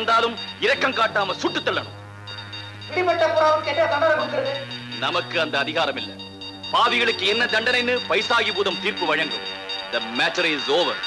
வந்தாலும் இரக்கம் காட்டாம சுட்டு தள்ளணும். நமக்கு அந்த அதிகாரம் இல்லை. பாவிகளுக்கு என்ன தண்டனைன்னு பைசாகி பூதம் தீர்ப்பு வழங்கும். The matter is over.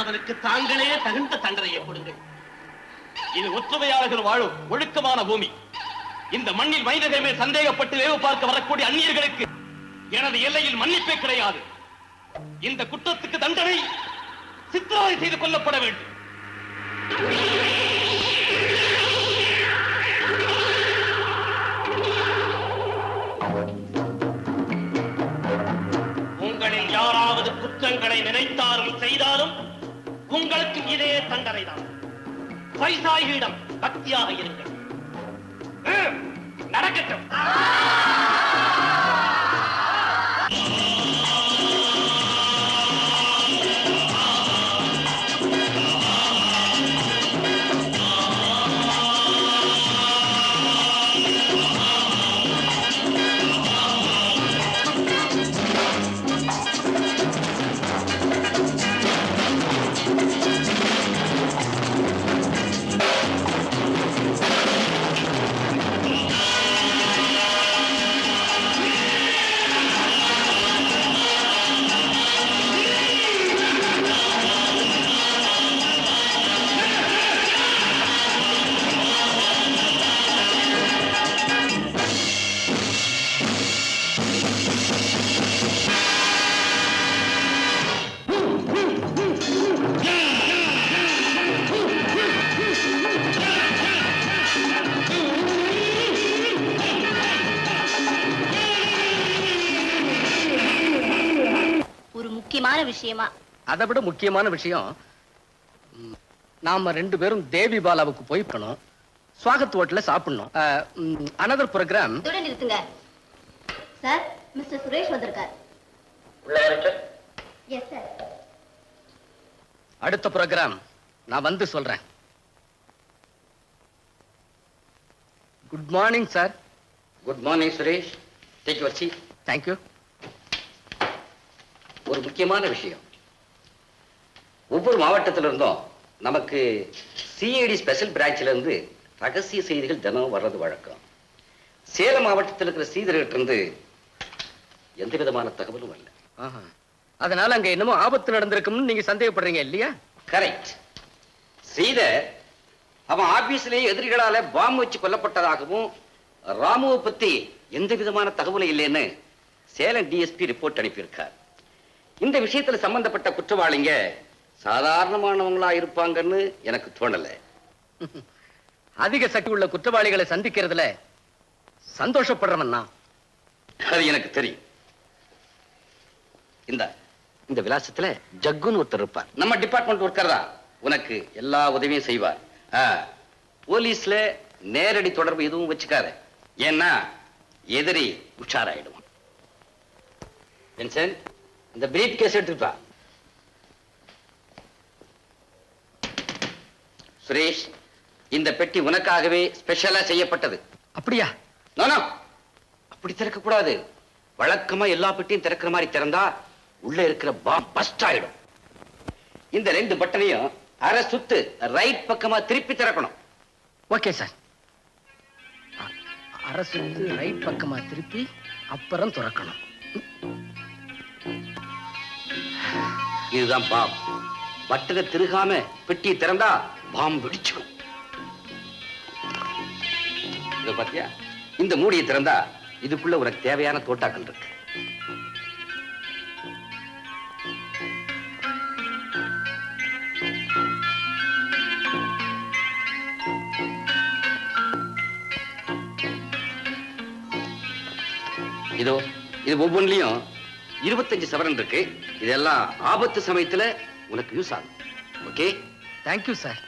அவனுக்கு தாங்களே தகுந்த தண்டனையை கொடுங்கள். இது ஒற்றுமையாளர்கள் வாழும் ஒழுக்கமான பூமி. இந்த மண்ணில் மனிதர்கள் மேல் சந்தேகப்பட்டு வேவு பார்க்க வரக்கூடிய அந்நியர்களுக்கு எனது எல்லையில் மன்னிப்பே கிடையாது. இந்த குற்றத்துக்கு தண்டனை சித்திரவதை செய்து கொள்ளப்பட வேண்டும். உங்களில் யாராவது குற்றங்களை நினைத்தாலும் செய்தாலும் உங்களுக்கு இதே தண்டனை தான். பைசாயிடம் பக்தியாக இருங்கள். நடக்கட்டும். விஷயமா? அதை விட முக்கியமான விஷயம், நாம ரெண்டு பேரும் தேவி பாலாவுக்கு போய்க்கணும். ஸ்வாகத் ஹோட்டல்ல சாப்பிடணும். Another program. நிறுத்துங்க சார். மிஸ்டர் சுரேஷ் வந்திருக்கார். Yes sir. அடுத்த ப்ரோக்ராம் நான் வந்து சொல்றேன். Good morning sir. Good morning Suresh. Take your seat. Thank you. ஒரு முக்கியமான விஷயம், ஒவ்வொரு மாவட்டத்தில் இருந்தும் நமக்கு சிஐடி ஸ்பெஷல் பிரான்ச்ல இருந்து ரகசிய செய்திகள் தினம் வர்றது வழக்கம். சேலம் மாவட்டத்தில் இருக்கிற ஸ்ரீதர்கிட்ட இருந்து எந்த விதமான தகவலும் வரல. அதனால அங்க என்னமோ ஆபத்து நடந்திருக்கும்னு நீங்க சந்தேகப்படுறீங்க இல்லையா? கரெக்ட். ஸ்ரீதர் அவன் ஆபீஸ்லேயே எதிரிகளால பாம்பு வச்சு கொல்லப்பட்டதாகவும் ராமுவை பத்தி எந்த விதமான தகவலும் இல்லைன்னு சேலம் டிஎஸ்பி ரிப்போர்ட் அனுப்பியிருக்கார். இந்த விஷயத்துல சம்பந்தப்பட்ட குற்றவாளிங்க சாதாரணமானவங்களா இருப்பாங்கன்னு எனக்கு தோணல. அதிக சக்தி உள்ள குற்றவாளிகளை சந்திக்கிறதுல சந்தோஷப்படுறவன் நான். அது எனக்கு தெரியும். இந்த விலாசத்துல ஜக்குன்னு ஒருத்தர் இருப்பார். நம்ம டிபார்ட்மெண்ட் ஒர்க்கர் தான். உனக்கு எல்லா உதவியும் செய்வார். போலீஸ்ல நேரடி தொடர்பு எதுவும் வச்சுக்காத. ஏன்னா எதிரி உஷாராயிடுவான். இந்த பிரீஃப் கேஸ் எடுத்துப்பா. சுரேஷ், இந்த பெட்டி உனக்காகவே ஸ்பெஷலா செய்யப்பட்டது. அப்படியா? நோ, அப்படி திறக்க கூடாது. வழக்கமா எல்லா பெட்டியும் திறக்கிற மாதிரி திறந்தா உள்ள இருக்கிற பாம் பஸ்ட் ஆயிடும். இந்த 2 பட்டனையும் அரை சுத்து ரைட் பக்கமா திருப்பி திறக்கணும். Okay sir. அரை சுத்து ரைட் பக்கமா திருப்பி அப்புறம் திறக்கணும். இதுதான் பாம். பட்டனை திருகாம பெட்டியை திறந்தா பாம் வெடிச்சுக்கும். இத பாத்தியா? இந்த மூடியை திறந்தா இதுக்குள்ள உனக்கு தேவையான தோட்டாக்கள் இருக்கு. இது ஒவ்வொன்றிலையும் 25 சவரன் இருக்கு. இதெல்லாம் ஆபத்து சமயத்துல உனக்கு யூஸ் ஆகும். Okay? Thank you sir.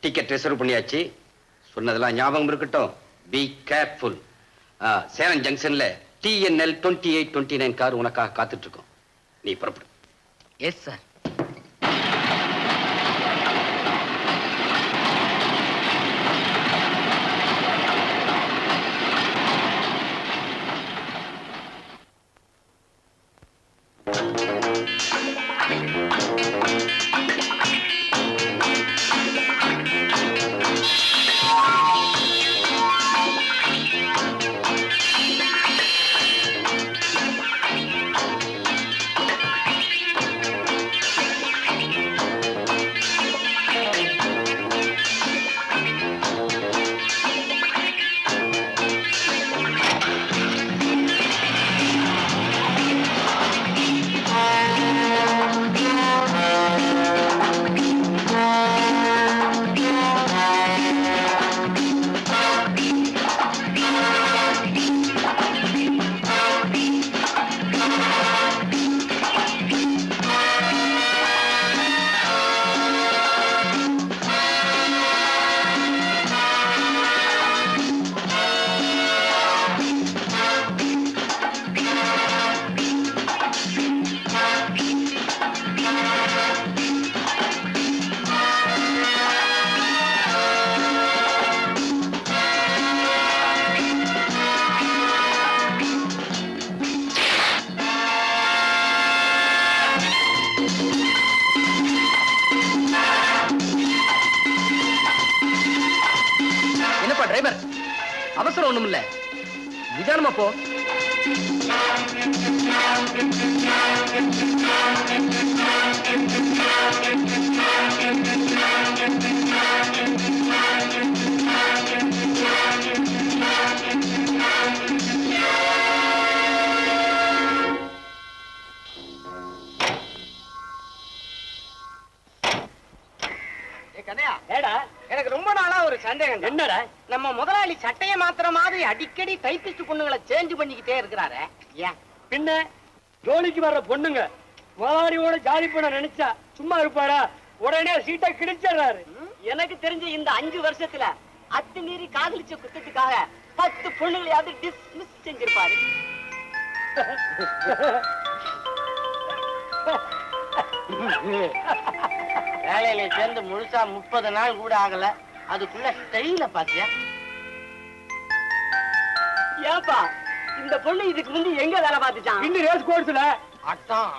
Ticket reserve பண்ணியாச்சு. சொன்னதெல்லாம் ஞாபகம் இருக்கட்டும். Be careful. சேலம் ஜங்ஷன்ல TNL 2829 கார் உனக்காக காத்துட்டு இருக்கும். நீ புறப்படு. Yes sir. டிரைவர், அவசரம் ஒண்ணும் இல்ல, நிதானமா போ. எனக்கு ரொம்ப நாளா ஒரு சந்தேகம். என்னடா? நம்ம முதலாளி சட்டைய மாத்திர மாதிரி அடிக்கடி டைப்பிஸ்ட் பொண்ணுங்களை சேஞ்ச் பண்ணிக்கிட்டே இருக்கிறாரு. ஏன்? பின்ன ஜோலிக்கு வர்ற பொண்ணுங்க முதலாளியோட ஜாலி பண்ண நினைச்சா சும்மா இருப்பாரா? உடனே சீட்டை கிடைச்சிடுறாரு. எனக்கு தெரிஞ்ச இந்த 5 வருஷத்துல அத்துமீறி காதலிச்ச குத்தத்துக்காக 10 பொண்ணுங்களையாவது டிஸ்மிஸ் செஞ்சிருப்பாரு. வேலையில சேர்ந்து முழுசா 30 நாள் கூட ஆகல, அதுக்குள்ள ஸ்டைல பாத்தியா? ஏப்பா, இந்த பொண்ணு இதுக்கு முந்தி எங்க வேலை பார்த்துச்சான்? இன்னும் ரேஸ் கோர்ஸ்ல. அதான்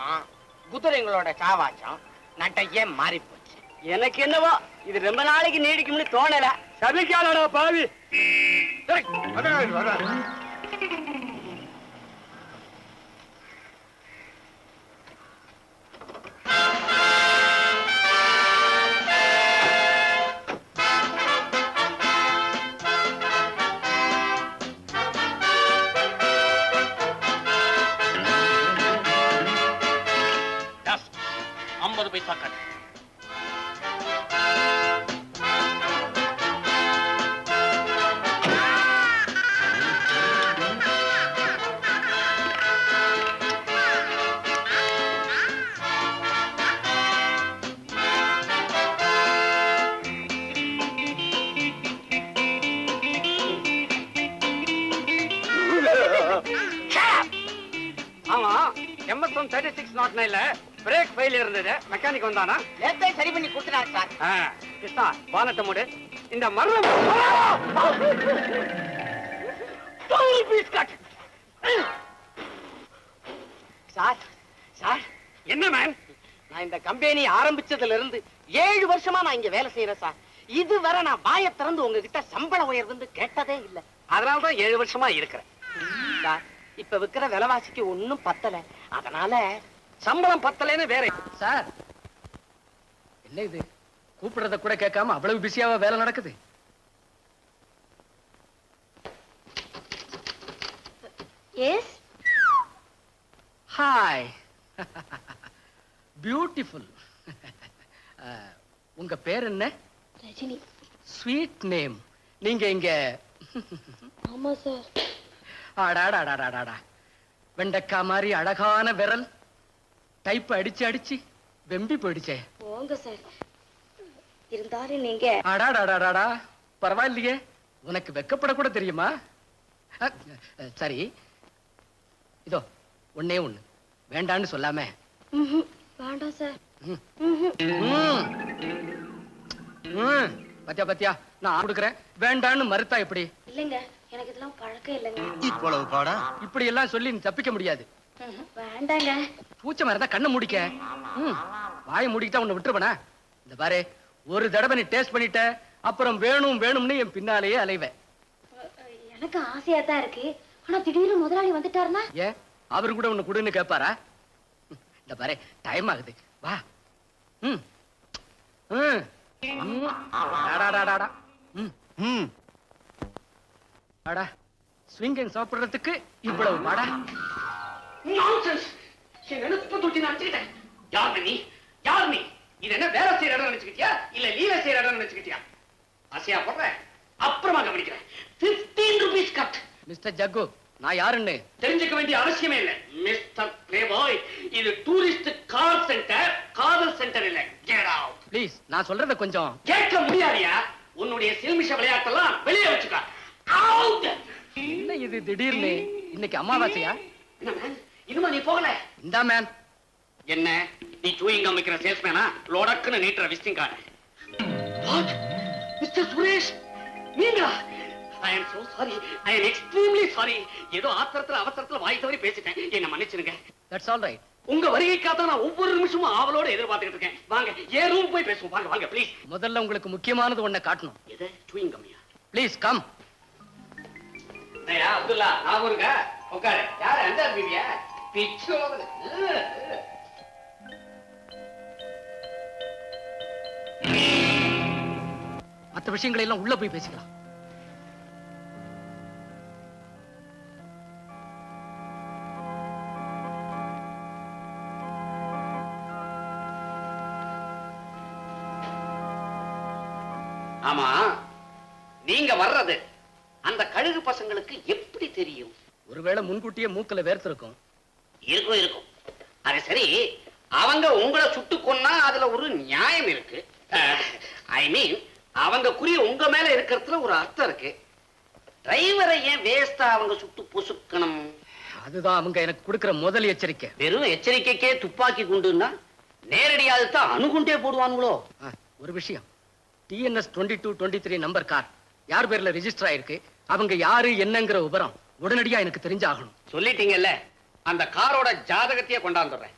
குதிரைங்களோட சாவாச்சம் நட்டையே மாறி போச்சு. எனக்கு என்னவோ இது ரொம்ப நாளைக்கு நீடிக்கும்னு தோணல. சபிக்காலடா பாவி. பிரேக்ஸ் நாட்னா இல்ல, பிரேக் ஃபெயில் இருந்தது. மெக்கானிக் வந்தானா? நேத்தே சரி பண்ணி கொடுத்துட்டாங்க சார். கிருஷ்ணா, வானத்தை மூடு. இந்த மரம் சார் சார் என்ன மேன்? நான் இந்த கம்பெனி ஆரம்பிச்சதுல இருந்து 7 வருஷமா நான் இங்க வேலை செய்யறேன் சார். இதுவரை நான் வாயை திறந்து உங்ககிட்ட சம்பள உயர்வுன்னு கேட்டதே இல்ல. அதனாலதான் 7 வருஷமா இருக்கிறேன். சார் இப்ப விக்கிற விலைவாசிக்கு ஒண்ணும் பத்தல. அதனால சம்பளம் பத்தலைன்னு வேற. சார் என்ன இது, கூப்பிடுறத கூட கேட்காம அவ்வளவு பிஸியாவா வேலை நடக்குது? Yes hi, beautiful. உங்க பேர் என்ன? ரஜினி. Sweet name. நீங்க இங்க? ஆமா சார். ஆடாடாடாடாடா, வெண்டக்கா மாதிரி அழகான விரல், டைப் அடிச்சு அடிச்சு வெம்பி போயிடுச்சே. போங்க சார். இருந்தாலும் நீங்க ஆடாடாடாடா, பரவாயில்லையே, உனக்கு வெக்கப்பட கூட தெரியுமா? சரி, இதோ ஒண்ணே ஒண்ணு, வேண்டான்னு சொல்லாம. வேண்டாம் சார். பத்தியா பத்தியா, நான் கொடுக்குறேன், வேண்டான்னு மறுத்தா எப்படி? இல்லைங்க, எனக்கு இதெல்லாம் பழக்கம் இல்லைங்க. இவ்வளவு பாடா? இப்படி எல்லாம் சொல்லி நீ தப்பிக்க முடியாது. வேண்டாங்க. பூச்ச இருந்தா கண்ணை மூடிக்க. வாயை மூடிக்கிட்டா உன்னை விட்டுருவனா? இந்த பாரு, ஒரு தடவை நீ டேஸ்ட் பண்ணிட்ட, அப்புறம் வேணும் வேணும்னு என் பின்னாலேயே அலைவேன். எனக்கு ஆசையா தான் இருக்கு. ஆனா திடீர்னு முதலாளி வந்துட்டாருன்னா? ஏன் அவரு கூட உன்னை கொடுன்னு கேட்பாரா? இந்த பாரு, டைம் ஆகுது, வா. ஸ்விங்கன் சாப்பிடுறதுக்கு இவ்வளவு வாடா? யார் நீ? யார் நீ? இது என்ன வேலை செய்யற இடம் நினைச்சுக்கிட்டியா இல்ல லீல செய்யற இடம் நினைச்சுக்கிட்டியா? அசையா போடுற, அப்புறமா கவனிக்கிறேன். 15 rupees கட். மிஸ்டர் ஜக்கு, நான் யாருன்னு தெரிஞ்சுக்க வேண்டிய அவசியமே இல்ல மிஸ்டர் பிளேபாய். இது டூரிஸ்ட் கார் சென்டர், காதல் சென்டர் இல்ல. Get out please. நான் சொல்றத கொஞ்சம் கேட்க முடியாதியா? உன்னுடைய சில்மிஷ விளையாட்டெல்லாம் வெளியே வச்சுக்க. அவுட். என்ன இது திடீர்னு? இன்னைக்கு அமாவாசையா? என்ன மேன், இன்னுமா நீ போகல? இந்தா மேன். என்ன நீ சூயிங் அமைக்கிற சேல்ஸ்மேனா? லோடக்குன்னு நீட்டுற visiting card. What mister Suresh, நீங்களா? I am so sorry. I am extremely sorry. ஏதோ ஆத்திரத்துல அவசரத்துல வாய் தவறி பேசிட்டேன், என்ன மன்னிச்சிடுங்க. That's all right. உங்க வருகைக்காக நான் ஒவ்வொரு நிமிஷமும் ஆவலோட எதிர்பார்த்துக்கிட்டு இருக்கேன். வாங்க, ஏன் ரூம் போய் பேசுவோம். வாங்க வாங்க ப்ளீஸ். முதல்ல உங்களுக்கு முக்கியமானது ஒண்ணை காட்டணும். எது? சூயிங் கம்மியா? Please come. ஐயா அப்துல்லா, நான் வருங்க. உட்காரு. யார் அந்த பிபியா? பிச்சோல. மற்ற விஷயங்களை எல்லாம் உள்ள போய் பேசிக்கலாம். ஆமா, நீங்க வர்றது அந்த கழுகு பசங்களுக்கு எப்படி தெரியும்? ஒருவேளை முன்கூட்டியே மூக்கல வேர்த்திருக்கும். இருக்கும் இருக்கும். அது சரி, அவங்க உங்களை சுட்டு கொன்னா அதுல ஒரு நியாயம் இருக்கு. ஐ மீன், அவங்க குறி உங்க மேல இருக்கிறதுல ஒரு அர்த்தம் இருக்கு. டிரைவரை ஏன் வேஸ்டா அவங்க சுட்டு பொசுக்கணும்? அதுதான் அவங்க எனக்கு கொடுக்கிற முதல் எச்சரிக்கை. வெறும் எச்சரிக்கைக்கே துப்பாக்கி குண்டுன்னா நேரடியாக தான் அணுகுண்டே போடுவானுங்களோ? ஒரு விஷயம், டிஎன்எஸ் 2223 நம்பர் கார் யார் பேர்ல ரெஜிஸ்டர் ஆயிருக்கு, அவங்க யாரு என்னங்கிற விவரம் உடனடியா எனக்கு தெரிஞ்சாகணும். சொல்லிட்டீங்கல்ல, அந்த காரோட ஜாதகத்தையே கொண்டாந்துடுறேன்.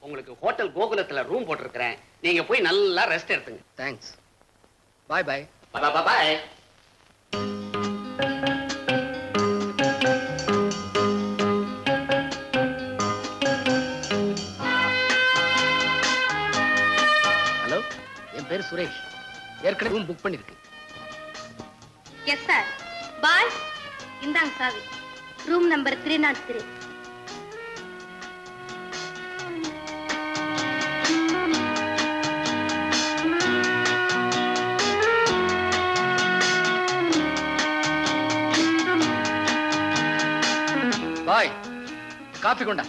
உங்களுக்கு ஹோட்டல் கோகுலத்துல ரூம் போட்டிருக்கிறேன், நீங்க போய் நல்லா ரெஸ்ட் எடுத்துங்க. தேங்க்ஸ். பாய் பாய். பாய். ஹலோ, என் பேரு சுரேஷ். ஏற்கனவே ரூம் புக் பண்ணிருக்கு. Yes sir. பாய், இந்தாங்க சாவி. Room number 303. பாய், காப்பி கொண்டா.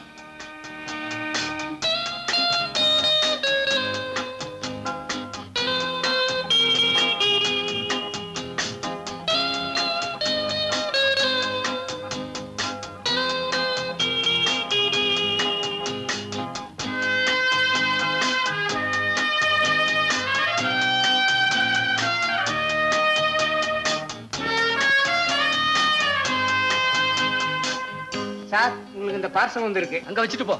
சார் உங்களுக்கு இந்த பார்சல் வந்திருக்கு. அங்க வச்சுட்டு போ.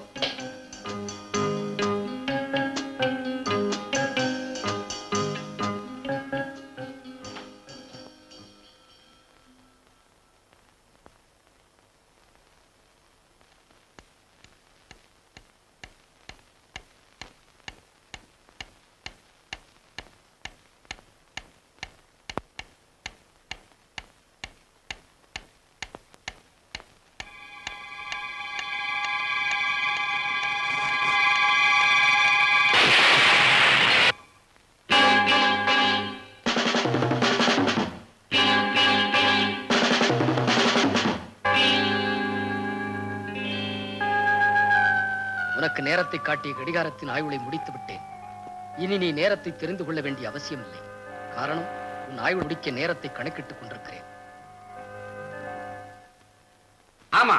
உனக்கு நேரத்தை காட்டிய கடிகாரத்தின் ஆய்வுகளை முடித்து விட்டேன். இனி நீ நேரத்தை தெரிந்து கொள்ள வேண்டிய அவசியம் இல்லை. காரணம், உன் ஆய்வு முடிக்க நேரத்தை கணக்கிட்டுக் கொண்டிருக்கிறேன். ஆமா,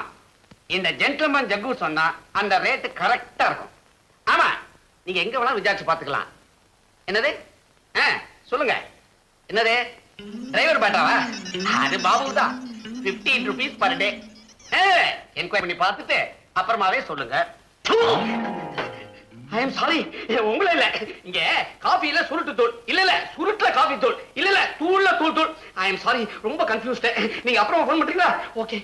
இந்த ஜென்டில்மேன் ஜக்கு சொன்னா அந்த ரேட் கரெக்டா இருக்கும். ஆமா, நீங்க எங்க வேணாலும் விசாரிச்சு பாத்துக்கலாம். என்னது? சொல்லுங்க. என்னது? டிரைவர் பேட்டாவா? அது பாபு தான். 15 rupees per day. என்கொயரி பண்ணி பார்த்துட்டு அப்புறமாவே சொல்லுங்க. I am sorry. உங்கள இல்ல. இங்க காபியில சுருட்டு தூள். இல்ல சுருட்டுல காபி தூள். இல்ல தூள்ல தூள். I am sorry. ரொம்ப கன்ஃபியூஸ்ட். நீங்க அப்புறமா ஃபோன் பண்றீங்களா? ஓகே.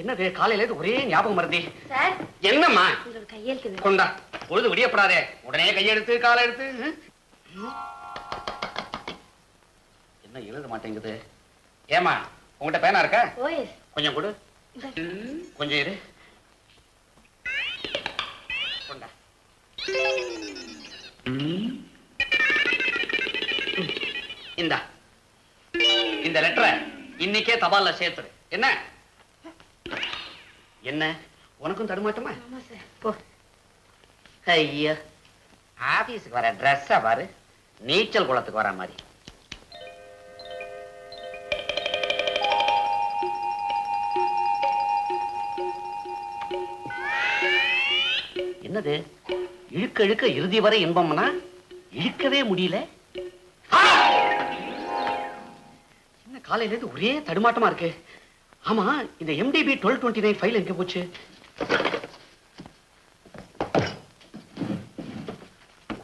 என்னது காலையில இருந்து ஒரே ஞாபகம் வருது. சார், என்னம்மா? உங்களோட கையெழுத்து. கொண்டா. பொழுது விடியப்படாதே. உடனே கையெடுத்து காலை எடுத்து. என்ன எழுத மாட்டேங்குது? ஏமா, உங்ககிட்ட பேனா இருக்கா? ஓஎஸ். கொஞ்சம் கொடு. கொஞ்சம் இரு. கொண்டா. இந்த லெட்டரை இன்னைக்கே தபால்ல சேர்த்துரு. என்ன என்ன உனக்கும் தடுமாட்டமா? போ. ஐயா, ஆபீஸுக்கு வர ட்ரெஸ்ஸா பாரு, நீச்சல் குளத்துக்கு வர மாதிரி. என்னது? இழுக்க இழுக்க இறுதி வரை இன்பம்னா இழுக்கவே முடியல. என்ன காலையில இருந்து ஒரே தடுமாட்டமா இருக்கு. ஆமா, இந்த MDB 1229 ஃபைல் எங்க போச்சு?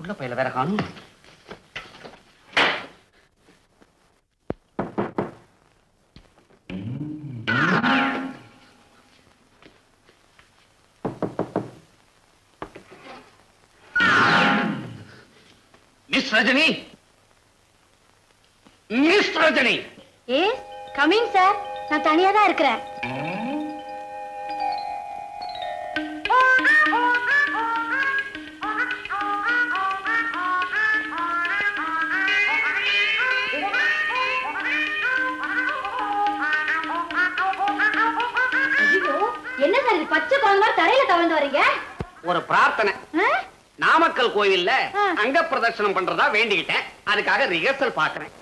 உள்ள பையில வேற காணும். Miss Rajini, miss Rajini. Yes, coming sir. நான் தனியா தான் இருக்கிறேன். என்ன சார் இது, பச்சை குழந்தை தரையில தவழ்ந்து வரீங்க? ஒரு பிரார்த்தனை. நாமக்கல் கோயில்ல அங்க பிரதர்சனம் பண்றதா வேண்டிக்கிட்டேன். அதுக்காக ரிஹர்சல் பாக்குறேன்.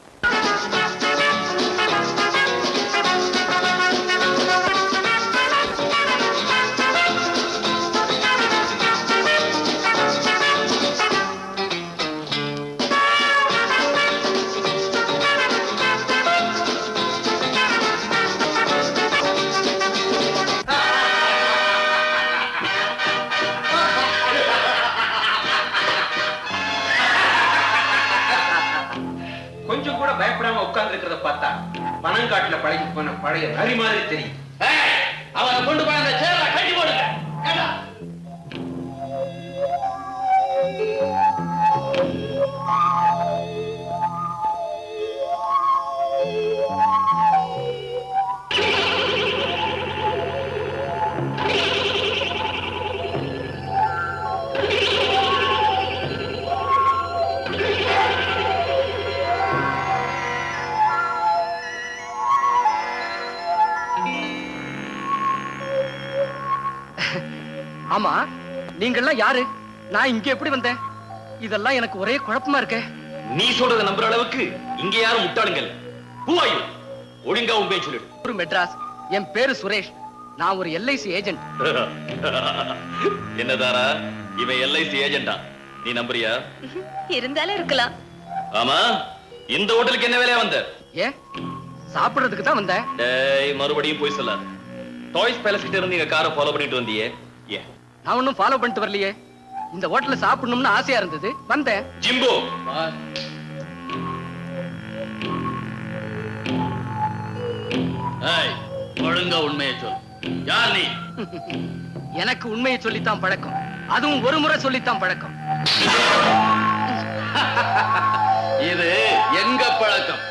கொஞ்சம் கூட பயப்படாம உட்கார்ந்து இருக்கிறத பார்த்தா பனங்காட்டுல பழகி போன பழைய நரி மாதிரி தெரியும். அவனை கொண்டு போய் அந்த சேர்ல கட்டி போடுங்க. ஆமா, நீங்கெல்லாம் யாரு? நான் இங்க எப்படி வந்தேன்? இதெல்லாம் எனக்கு ஒரே குழப்பமா இருக்கு. நீ சொல்றத நம்புற அளவுக்கு இங்க யாரும் முட்டாளுங்க இல்ல. Who are you? ஒழுங்கா உன் பேர் சொல்லிடு. ஒரு மெட்ராஸ். என் பேரு சுரேஷ். நான் ஒரு LIC ஏஜென்ட். என்னதாரா, இவன் LIC ஏஜென்டா? நீ நம்புறியா? இருந்தாலும் இருக்கலாம். ஆமா, இந்த ஹோட்டலுக்கு என்ன வேலையா வந்த? ஏன், சாப்பிடுறதுக்கு தான் வந்தேன். டேய், மறுபடியும் போய் சொல்லாத. டாய்ஸ் பேலஸ் கிட்ட இருந்து நீங்க காரை ஃபாலோ பண்ணிட்டு வந்தியே ஏன்? நான் ஒன்னும் ஃபாலோ பண்ணிட்டு வரலையே. இந்த ஹோட்டல்ல சாப்பிடணும்னு ஆசையா இருந்தது, வந்தேன். ஜிம்போ, ஒழுங்கா உண்மையை சொல். யார் நீ? எனக்கு உண்மையை சொல்லித்தான் பழக்கம், அதுவும் ஒரு முறை சொல்லித்தான் பழக்கம். இது எங்க பழக்கம்?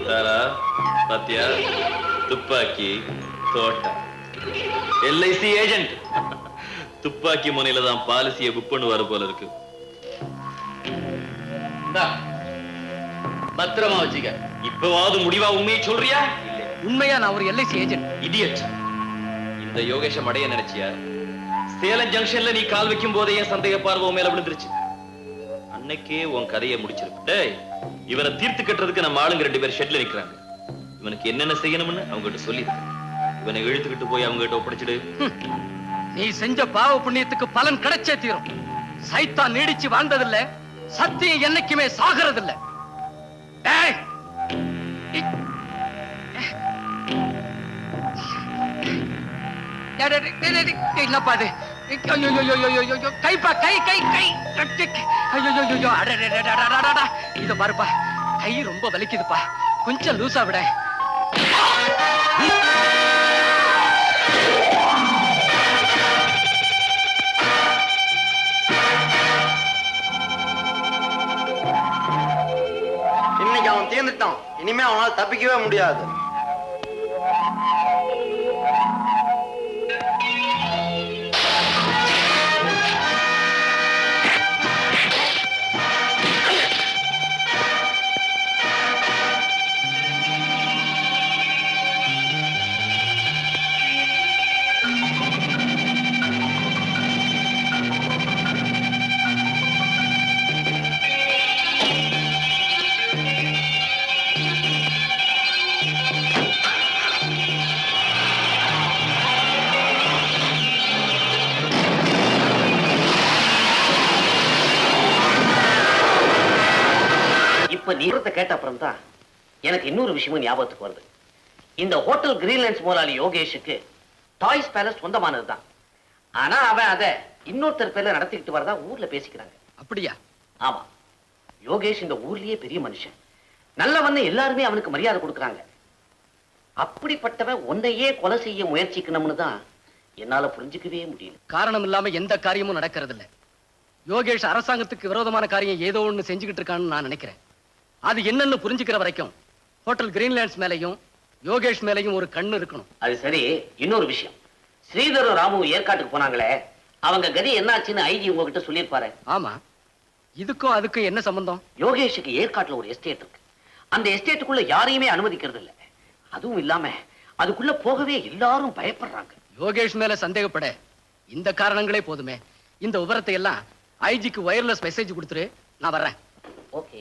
தாரா, பாத்தியா? துப்பாக்கி, தோட்டம், எல்ஐசி ஏஜென்ட். துப்பாக்கி முனையில தான் பாலிசியை புக் பண்ணுவாரு போல இருக்கு. பத்திரமா வச்சுக்க. இப்பவாவது முடிவா உண்மையை சொல்றியா? உண்மையா நான் ஒரு எல்ஐசி ஏஜென்ட். இடியட். இந்த யோகேஷம் அடைய நினைச்சியா? சேலம் ஜங்ஷன்ல நீ கால் வைக்கும் போதே என் சந்தேக பார்வை மேல விழுந்துருச்சு. அன்னைக்கே உன் கதையை முடிச்சிருப்ப. டேய், இவனை தீர்த்து கட்டுறதுக்கு நம்ம ஆளுங்க 2 பேர் ஷெட்ல நிக்கிறாங்க. இவனுக்கு என்னென்ன செய்யணும்னு அவங்க கிட்ட சொல்லிருக்க. இவனை இழுத்துக்கிட்டு போய் அவங்க கிட்ட ஒப்படைச்சிடு. நீ செஞ்ச பாவ புண்ணியத்துக்கு பலன் கிடைச்சே தீரும். சைத்தான் நீடிச்சு வாழ்ந்ததில்ல, சத்தியம் என்னைக்குமே சாகிறதில்ல. டேய், என்னப்பா இது? கைப்பா, கை கை கை. ஐயோ, இத பாருப்பா, கை ரொம்ப வலிக்குதுப்பா, கொஞ்சம் லூசா விட. இன்னைக்கு அவன் தீர்ந்துட்டான், இனிமே அவனால தப்பிக்கவே முடியாது. நீரத்தை கேட்ட அப்புறம் தான் எனக்கு இன்னொரு விஷயமும் ஞாபகத்துக்கு வருது. இந்த ஹோட்டல் கிரீன்லேண்ட்ஸ் முதலாளி யோகேஷுக்கு டாய்ஸ் பேலஸ் சொந்தமானதுதான். ஆனா அவன் அதை இன்னொருத்தர் பேர்ல நடத்திக்கிட்டு வரதா ஊர்ல பேசிக்கிறாங்க. அப்படியா? ஆமா. யோகேஷ் இந்த ஊர்லயே பெரிய மனுஷன், நல்லவன்னு எல்லாருமே அவனுக்கு மரியாதை கொடுக்கறாங்க. அப்படிப்பட்டவன் உன்னையே கொலை செய்ய முயற்சிக்கணும்னு தான் என்னால புரிஞ்சுக்கவே முடியல. காரணம் இல்லாம எந்த காரியமும் நடக்கிறது இல்ல. யோகேஷ் அரசாங்கத்துக்கு விரோதமான காரியம் ஏதோ ஒண்ணு செஞ்சுக்கிட்டு இருக்கான்னு நான் நினைக்கிறேன். அது என்னன்னு புரிஞ்சுக்கிற வரைக்கும் ஹோட்டல் கிரீன்லேண்ட்ஸ் மேலையும் யோகேஷ் மேலையும் ஒரு கண்ணு இருக்கணும். அது சரி, இன்னொரு விஷயம், ஸ்ரீதரும் ராமுவும் ஏற்காட்டுக்கு போனாங்களே, அவங்க கதி என்னாச்சுன்னு ஐஜி உங்ககிட்ட சொல்லியிருப்பாரு. ஆமா, இதுக்கும் அதுக்கும் என்ன சம்பந்தம்? யோகேஷுக்கு ஏற்காட்டுல ஒரு எஸ்டேட் இருக்கு. அந்த எஸ்டேட்டுக்குள்ள யாரையுமே அனுமதிக்கிறது இல்ல. அதுவும் இல்லாம அதுக்குள்ள போகவே எல்லாரும் பயப்படுறாங்க. யோகேஷ் மேல சந்தேகப்பட இந்த காரணங்களே போதுமே. இந்த விவரத்தை எல்லாம் ஐஜிக்கு வயர்லெஸ் மெசேஜ் கொடுத்துரு, நான் வர்றேன். ஓகே.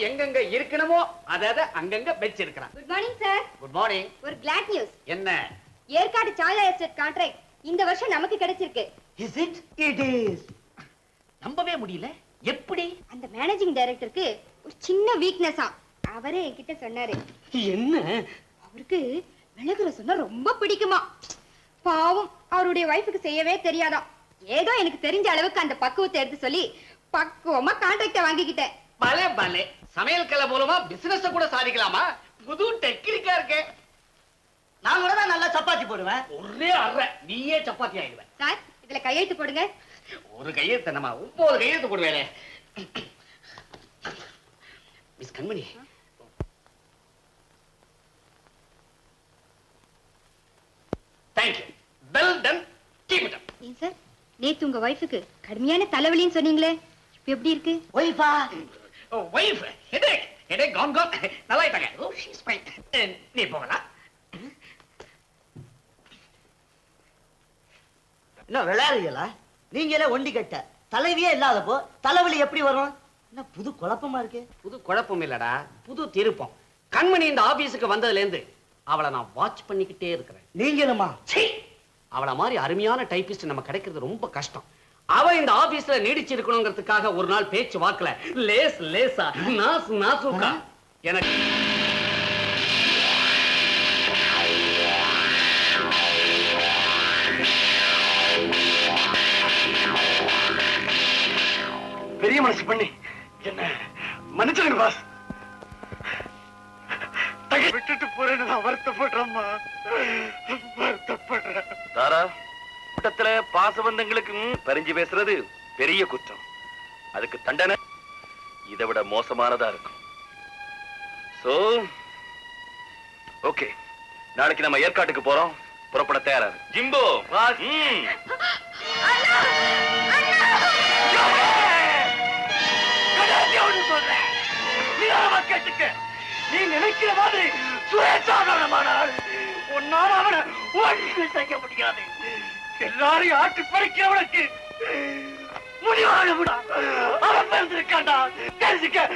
எங்கெங்க இருக்கணுமோ அத அங்கங்க வச்சிருக்கிறான். Good morning sir. Good morning. ஒரு கிளாட் நியூஸ். என்ன? ஏற்காடு சாயா எஸ்டேட் கான்ட்ராக்ட் இந்த வருஷம் நமக்கு கிடைச்சிருக்கு. Is it? It is. நம்பவே முடியல. எப்படி? அந்த மேனேஜிங் டைரக்டருக்கு ஒரு சின்ன வீக்னஸா அவரே என்கிட்ட சொன்னாரு. என்ன? அவருக்கு விலகுற சொன்னா ரொம்ப பிடிக்குமா. பாவம் அவருடைய வைஃபுக்கு செய்யவே தெரியாதாம். ஏதோ எனக்கு தெரிஞ்ச அளவுக்கு அந்த பக்குவத்தை எடுத்து சொல்லி பக்குவமா கான்ட்ராக்ட வாங்கிக்கிட்டேன். பலே பலே. சமையல் கலை மூலமா பிசினஸ் கூட சாதிக்கலாமா? புது டெக்னிக்கா இருக்கே. நான் கூட தான் நல்லா சப்பாத்தி போடுவேன். ஒரே அரை நீயே சப்பாத்தி ஆயிடுவ. சார் இதுல கையெழுத்து போடுங்க. ஒரு கையெழுத்து என்னமா 9 கையெழுத்து போடுவேனே. Miss Kanmani, thank you. Well done. Keep it up. ஏன் சார் நேத்து உங்க வைஃபுக்கு கடுமையான தலைவலின்னு சொன்னீங்களே, இப்ப எப்படி இருக்கு? ஒய்ஃபா? Wife, headache gone. நல்லா ஆயிட்டாங்க. Oh, she's fine. நீ போகலாம். என்ன விளையாடுறீங்களா? நீங்களே ஒண்டி கட்ட தலைவியே இல்லாதப்போ தலைவலி எப்படி வரும்? என்ன புது குழப்பமா இருக்கு? புது குழப்பம் இல்லடா, புது திருப்பம். கண்மணி இந்த ஆபீஸுக்கு வந்ததுல இருந்து அவளை நான் வாட்ச் பண்ணிக்கிட்டே இருக்கிறேன். நீங்களுமா? சீ, அவளை மாதிரி அருமையான டைபிஸ்ட் நம்ம கிடைக்கிறது ரொம்ப கஷ்டம். அவ இந்த ஆபீஸ்ல நீடிச்சு இருக்கணுங்கிறதுக்காக ஒரு நாள் பேச்சு வாக்குல லேசா நாசுக்கா எனக்கு பெரிய மனசு பண்ணி என்ன மன்னிச்சிருங்க பாஸ். விட்டுட்டு போறேன்னு நான் வருத்தப்படுறேம்மா, வருத்தப்படுறேன். தாரா, கூட்டத்துல பாசபந்தங்களுக்கு பறிஞ்சு பேசுறது பெரிய குற்றம். அதுக்கு தண்டனை இதை விட மோசமானதா இருக்கும். சோ ஓகே, நாளைக்கு நம்ம ஏற்காட்டுக்கு போறோம். புறப்பட தயாரா ஜிம்போ. சொல்றேன், நீ நினைக்கிற மாதிரி சுயேட்சாதாரமானால் உன்னால அவனை ஒன்று செய்ய முடியாது. எல்லாரையும் ஆட்டி பறிக்கிறவனுக்கு முடிவான விட அவன் பிறந்திருக்காண்டா, தெரிஞ்சுக்க.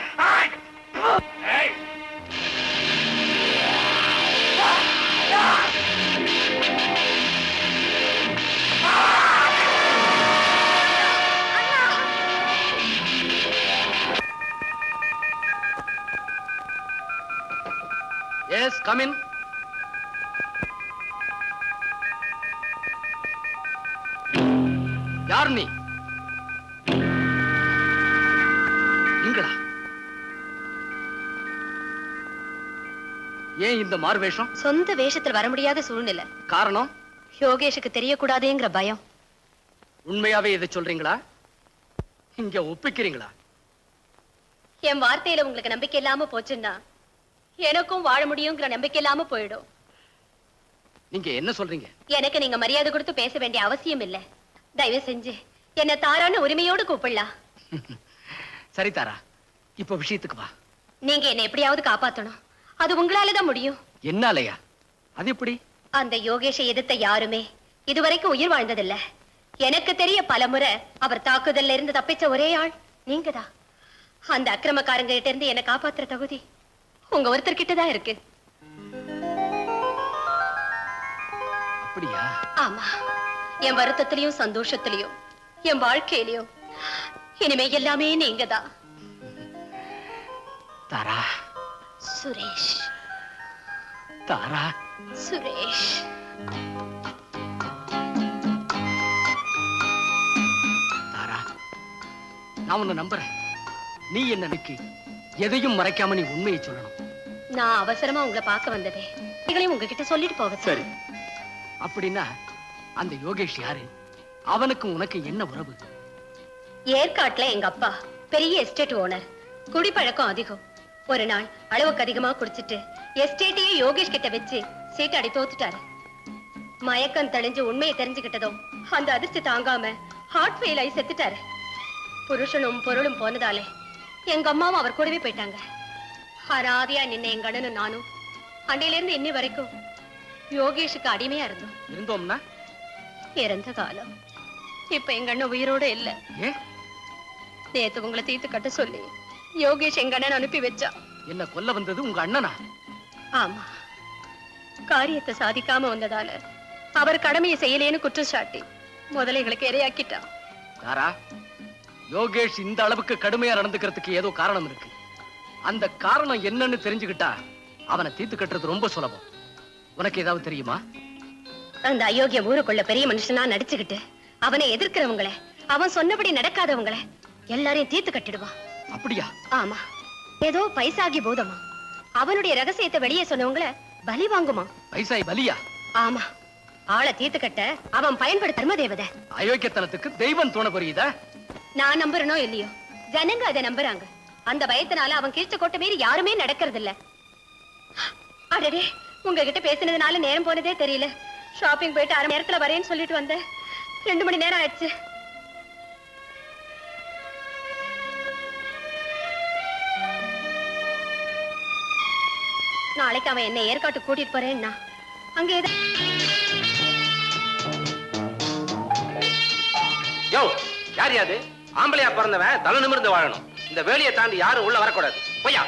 Yes, come in. யார் நீ? நீங்களா? ஏன் இந்த மார்வேஷம்? சொந்த வேஷத்துல வர முடியாத சூழ்நிலை. காரணம்? யோகேஷுக்கு தெரியக்கூடாதுங்கிற பயம். உண்மையாவே இதை சொல்றீங்களா? இங்க ஒப்பிக்கிறீங்களா? என் வார்த்தையில உங்களுக்கு நம்பிக்கை இல்லாம போச்சுன்னா எனக்கும் வாழ முடியுங்கிற நம்பிக்கை இல்லாம போயிடும். நீங்க என்ன சொல்றீங்க? எனக்கு நீங்க மரியாதை கொடுத்து பேச வேண்டிய அவசியம் இல்ல. தயவு செஞ்சு என்ன தாரான்னு உரிமையோடு கூப்பிடலாம். சரி தாரா, இப்ப விஷயத்துக்கு வா. நீங்க என்ன எப்படியாவது காப்பாத்தணும். அது உங்களாலதான் முடியும். என்னாலயா? அது எப்படி? அந்த யோகேஷை எதிர்த்த யாருமே இதுவரைக்கும் உயிர் வாழ்ந்ததில்ல. எனக்கு தெரிய பலமுறை அவர் தாக்குதல்ல இருந்து தப்பிச்ச ஒரே ஆள் நீங்கதான். அந்த அக்கிரமக்காரங்க கிட்ட இருந்து என்ன காப்பாத்துற தகுதி உங்க ஒருத்தர் கிட்டதான் இருக்கு. அப்படியா? ஆமா, என் வருத்தத்திலையும் சந்தோஷத்திலையும் என் வாழ்க்கையிலையும் இனிமே எல்லாமே நீங்கதான். தாரா. சுரேஷ். தாரா. சுரேஷ். தாரா, நான் உன்னை நம்புறேன். நீ என்ன நம்பி எதையும் மறைக்காம நீ உண்மையை சொல்லணும். நான் அவசரமா உங்களை பார்க்க வந்ததே நீங்களையும் உங்ககிட்ட சொல்லிட்டு போக. சரி, அப்படின்னா அந்த யோகேஷ் யாரு? அவனுக்கும் உனக்கு என்ன உறவு? ஏற்காட்டுல எங்க அப்பா பெரிய எஸ்டேட் ஓனர். குடிப்பழக்கம் அதிகம். ஒரு நாள் அளவுக்கு அதிகமா குடிச்சிட்டு எஸ்டேட்டையே யோகேஷ் கிட்ட வச்சு சீட்டாடி தோத்துட்டாரு. மயக்கம் தெளிஞ்சு உண்மையை தெரிஞ்சுக்கிட்டதும் அந்த அதிர்ச்சி தாங்காம ஹார்ட் ஃபெயில் ஆகி செத்துட்டாரு. புருஷனும் பொருளும் போனதாலே எங்க அம்மாவும் அவர் கூடவே போயிட்டாங்க. அராதியா நின்ன எங்க அண்ணனும் நானும் அன்னையில இருந்து இன்னி வரைக்கும் யோகேஷுக்கு அடிமையா இருந்தோம்னா இறந்த காலம். இப்ப எங்க அண்ணன் உயிரோட இல்ல. ஏன்? நேத்து உங்களை தீர்த்து கட்ட சொல்லி யோகேஷ் எங்க அண்ணன் அனுப்பி வச்சா. என்ன கொல்ல வந்தது உங்க அண்ணனா? ஆமா, காரியத்தை சாதிக்காம வந்ததால அவர் கடமையை செய்யலேன்னு குற்றம் சாட்டி முதலைகளுக்கு இரையாக்கிட்டான். தாரா, யோகேஷ் இந்த அளவுக்கு கடுமையா நடந்துக்கிறதுக்கு ஏதோ காரணம் இருக்கு. அந்த காரணம் என்னன்னு தெரிஞ்சுக்கிட்டா அவனை தீர்த்து கட்டுறது ரொம்ப சுலபம். உனக்கு ஏதாவது தெரியுமா? அந்த அயோக்கிய ஊருக்குள்ள பெரிய மனுஷனா நடிச்சுக்கிட்டு அவனை எதிர்க்கிறவங்கள, அவன் சொன்னபடி நடக்காதவங்கள எல்லாரையும் தீர்த்து கட்டிடுவான். அப்படியா? ஆமா, ஏதோ பைசாகி பூதமா அவனுடைய ரகசியத்தை வெளியே சொன்னவங்கள பலி வாங்குமா. பைசாய் பலியா? ஆமா, ஆளை தீர்த்து கட்ட அவன் பயன்படுத்த தர்ம தேவதை. அயோக்கியத்தனத்துக்கு தெய்வம் துணை புரியுதா? நான் நம்புறனோ இல்லையோ, ஜனங்க அதை நம்புறாங்க. அந்த பயத்தினால அவன் கீழ்ச்ச கோட்டை மீறி யாருமே நடக்கிறது இல்ல. அடடே, உங்ககிட்ட பேசினதுனால நேரம் போனதே தெரியல. ஷாப்பிங் போயிட்டு அரை நேரத்துல வரேன்னு சொல்லிட்டு வந்தேன். 2 மணி நேரம் ஆயிடுச்சு. நாளைக்கு அவன் என்ன ஏற்காட்டு கூட்டிட்டு போறேன்னா அங்க யோ, யார் யாது? ஆம்பளையா பிறந்தவன் தலை நிமிர்ந்து வாழணும். இந்த வேலையை தாண்டி யாரும் உள்ள வரக்கூடாது. பொய்யா?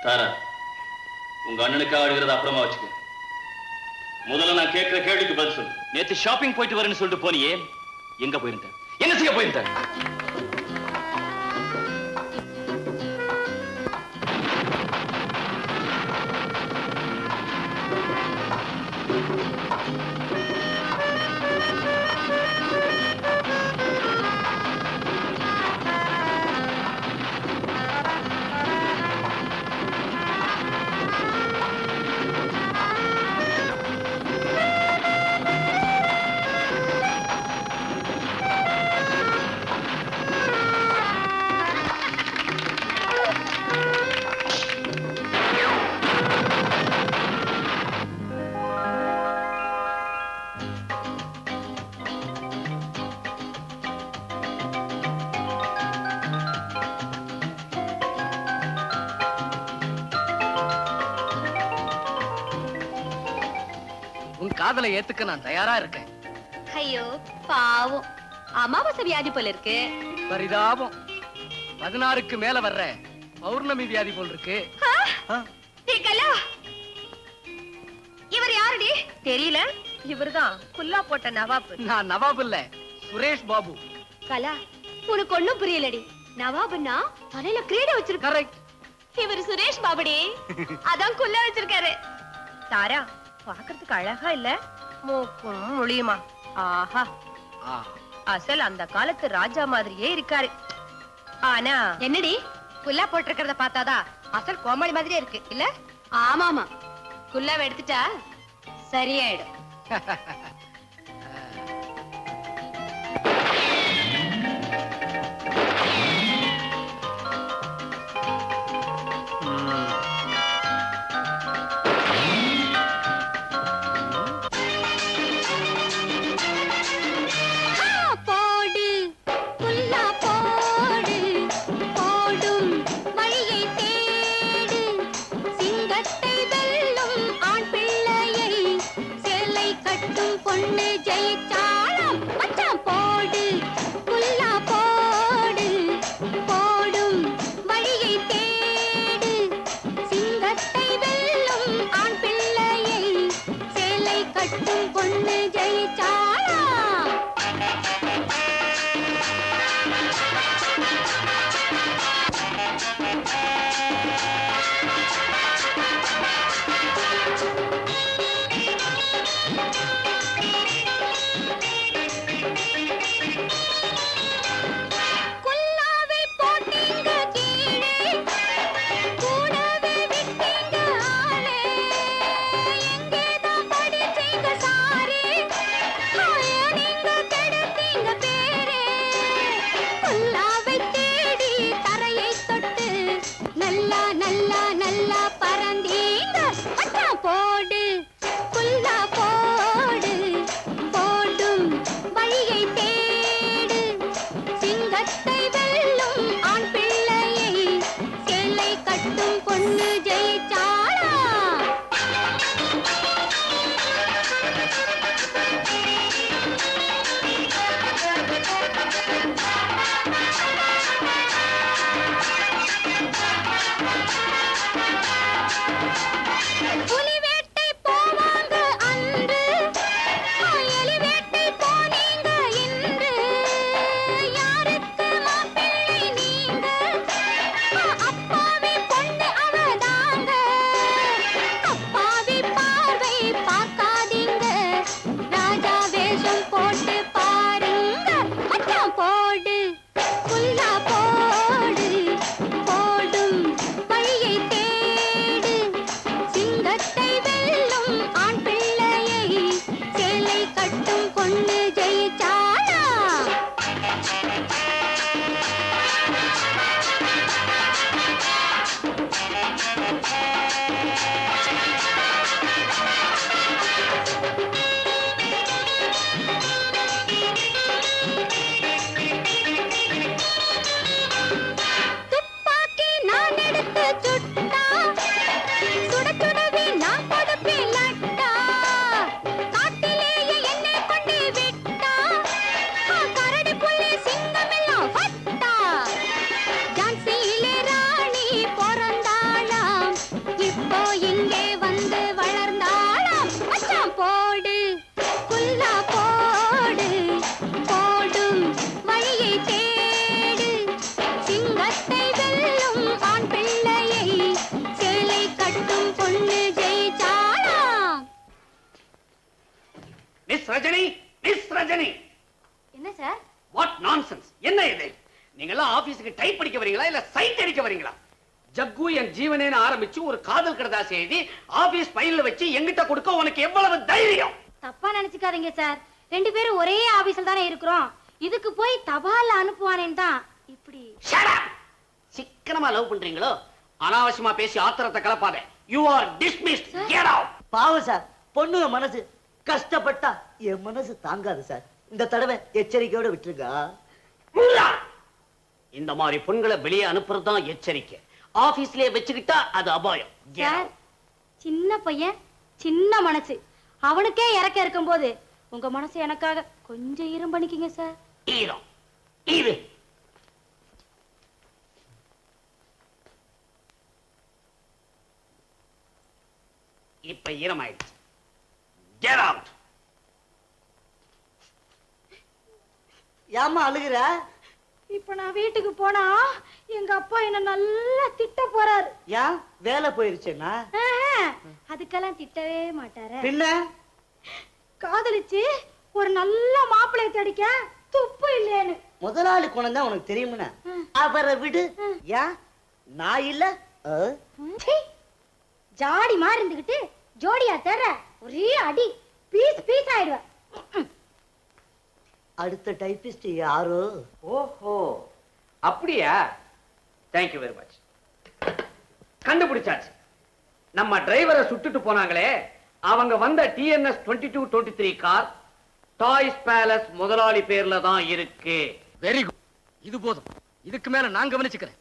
தாரா, உங்க அண்ணனுக்காக அழுகிறத அப்புறமா வச்சுக்க. முதல்ல நான் கேட்கிற கேள்விக்கு பதில் சொல்லு. நேத்து ஷாப்பிங் போயிட்டு வரேன்னு சொல்லிட்டு போனியே, எங்க போயிருந்த? என்ன செய்ய போயிருந்த? உன் காதலை ஏத்துக்க நான் தயாரா இருக்கேன். ஐயோ பாவம், அமாவாசை வியாதி போல இருக்கு. பரிதாபம், 16க்கு மேல வர்ற பௌர்ணமி வியாதி போல் இருக்கு. இவர் யாருடி? தெரியல. இவர்தான் குல்லா போட்ட நவாப். நான் நவாப் இல்ல, சுரேஷ் பாபு. கலா, உனக்கு ஒண்ணும் புரியலடி. நவாப்னா தலையில கிரீடம் வச்சிருக்க. கரெக்ட். இவர் சுரேஷ் பாபுடி. அதான் குல்லா வச்சிருக்காரு. தாரா, பாக்குறதுக்கு அழகா இல்ல? மூக்கும் முழியுமா? ஆஹா, அசல் அந்த காலத்து ராஜா மாதிரியே இருக்காரு. ஆனா என்னடி, குல்லா போட்டிருக்கிறத பார்த்தாதா அசல் கோமாளி மாதிரியே இருக்கு இல்ல? ஆமாமா, குல்லாவை எடுத்துட்டா சரியாயிடும். சிங்கத்தை வெல்லும் ஆண் பிள்ளையை சேலை கட்டும் ரஜினி, மிஸ் ரஜினி. என்ன சார்? What nonsense! என்ன இது? நீங்க எல்லாம் ஆபீஸ்க்கு டைப் படிக்க வரீங்களா இல்ல சைட் அடிக்க வரீங்களா? ஜக்கு என் ஜீவனேன்னு ஆரம்பிச்சு ஒரு காதல் கடிதாசி எழுதி ஆபீஸ் ஃபைல்ல வச்சு எங்கிட்ட கொடுக்க உனக்கு எவ்வளவு தைரியம்? தப்பா நினைச்சுக்காதீங்க சார், 2 பேரும் ஒரே ஆபீஸ்ல தானே இருக்கிறோம். இதுக்கு போய் தபால்ல அனுப்புவானேன்னு தான் இப்படி. சிக்கனமா லவ் பண்றீங்களோ? அனாவசியமா பேசி ஆத்திரத்தை கலப்பாத. You are dismissed. Get out. பாவம் சார், பொண்ணுங்க மனசு கஷ்டப்பட்டா என் மனசு தாங்காது சார். இந்த தடவை எச்சரிக்கையோட விட்டுருங்க. இந்த மாதிரி பொண்களை வெளியே அனுப்புறது தான் எச்சரிக்கை. ஆபீஸ்லயே வச்சுக்கிட்டா அது அபாயம். சார், சின்ன பையன், சின்ன மனசு, அவனுக்கே இறக்க இருக்கும்போது உங்க மனசு எனக்காக கொஞ்சம் ஈரம் பண்ணிக்கங்க சார். ஈரம் இது இப்ப ஈரமாயிடுச்சு. Get out. ஏம்மா அழுகுற? இப்ப நான் வீட்டுக்கு போனா எங்க அப்பா என்ன நல்லா திட்ட போறாரு. ஏன் வேலை போயிருச்சுன்னா? அதுக்கெல்லாம் திட்டவே மாட்டாரு. பின்ன காதலிச்சு ஒரு நல்ல மாப்பிள்ளை தடிக்க துப்பு இல்லேன்னு முதலாளி குணம் தான் உனக்கு தெரியுமுன்னா அவரை விடு. ஏன் நான் இல்ல? ஜாடி மாதிரி இருந்துகிட்டு ஜோடியா தேற ஒரே அடி பீஸ் பீஸ் ஆயிடுவேன். அடுத்த டைபிஸ்ட் யாரோ? ஓஹோ, அப்படியா? Thank you very much. கண்டுபிடிச்சாச்சு. நம்ம டிரைவரை சுட்டுட்டு போனாங்களே, அவங்க வந்த TNS 2223 கார் டாய்ஸ் பேலஸ் முதலாளி பேர்ல தான் இருக்கு. Very good. இது போதும். இதுக்கு மேல நான் கவனிச்சுக்கிறேன்.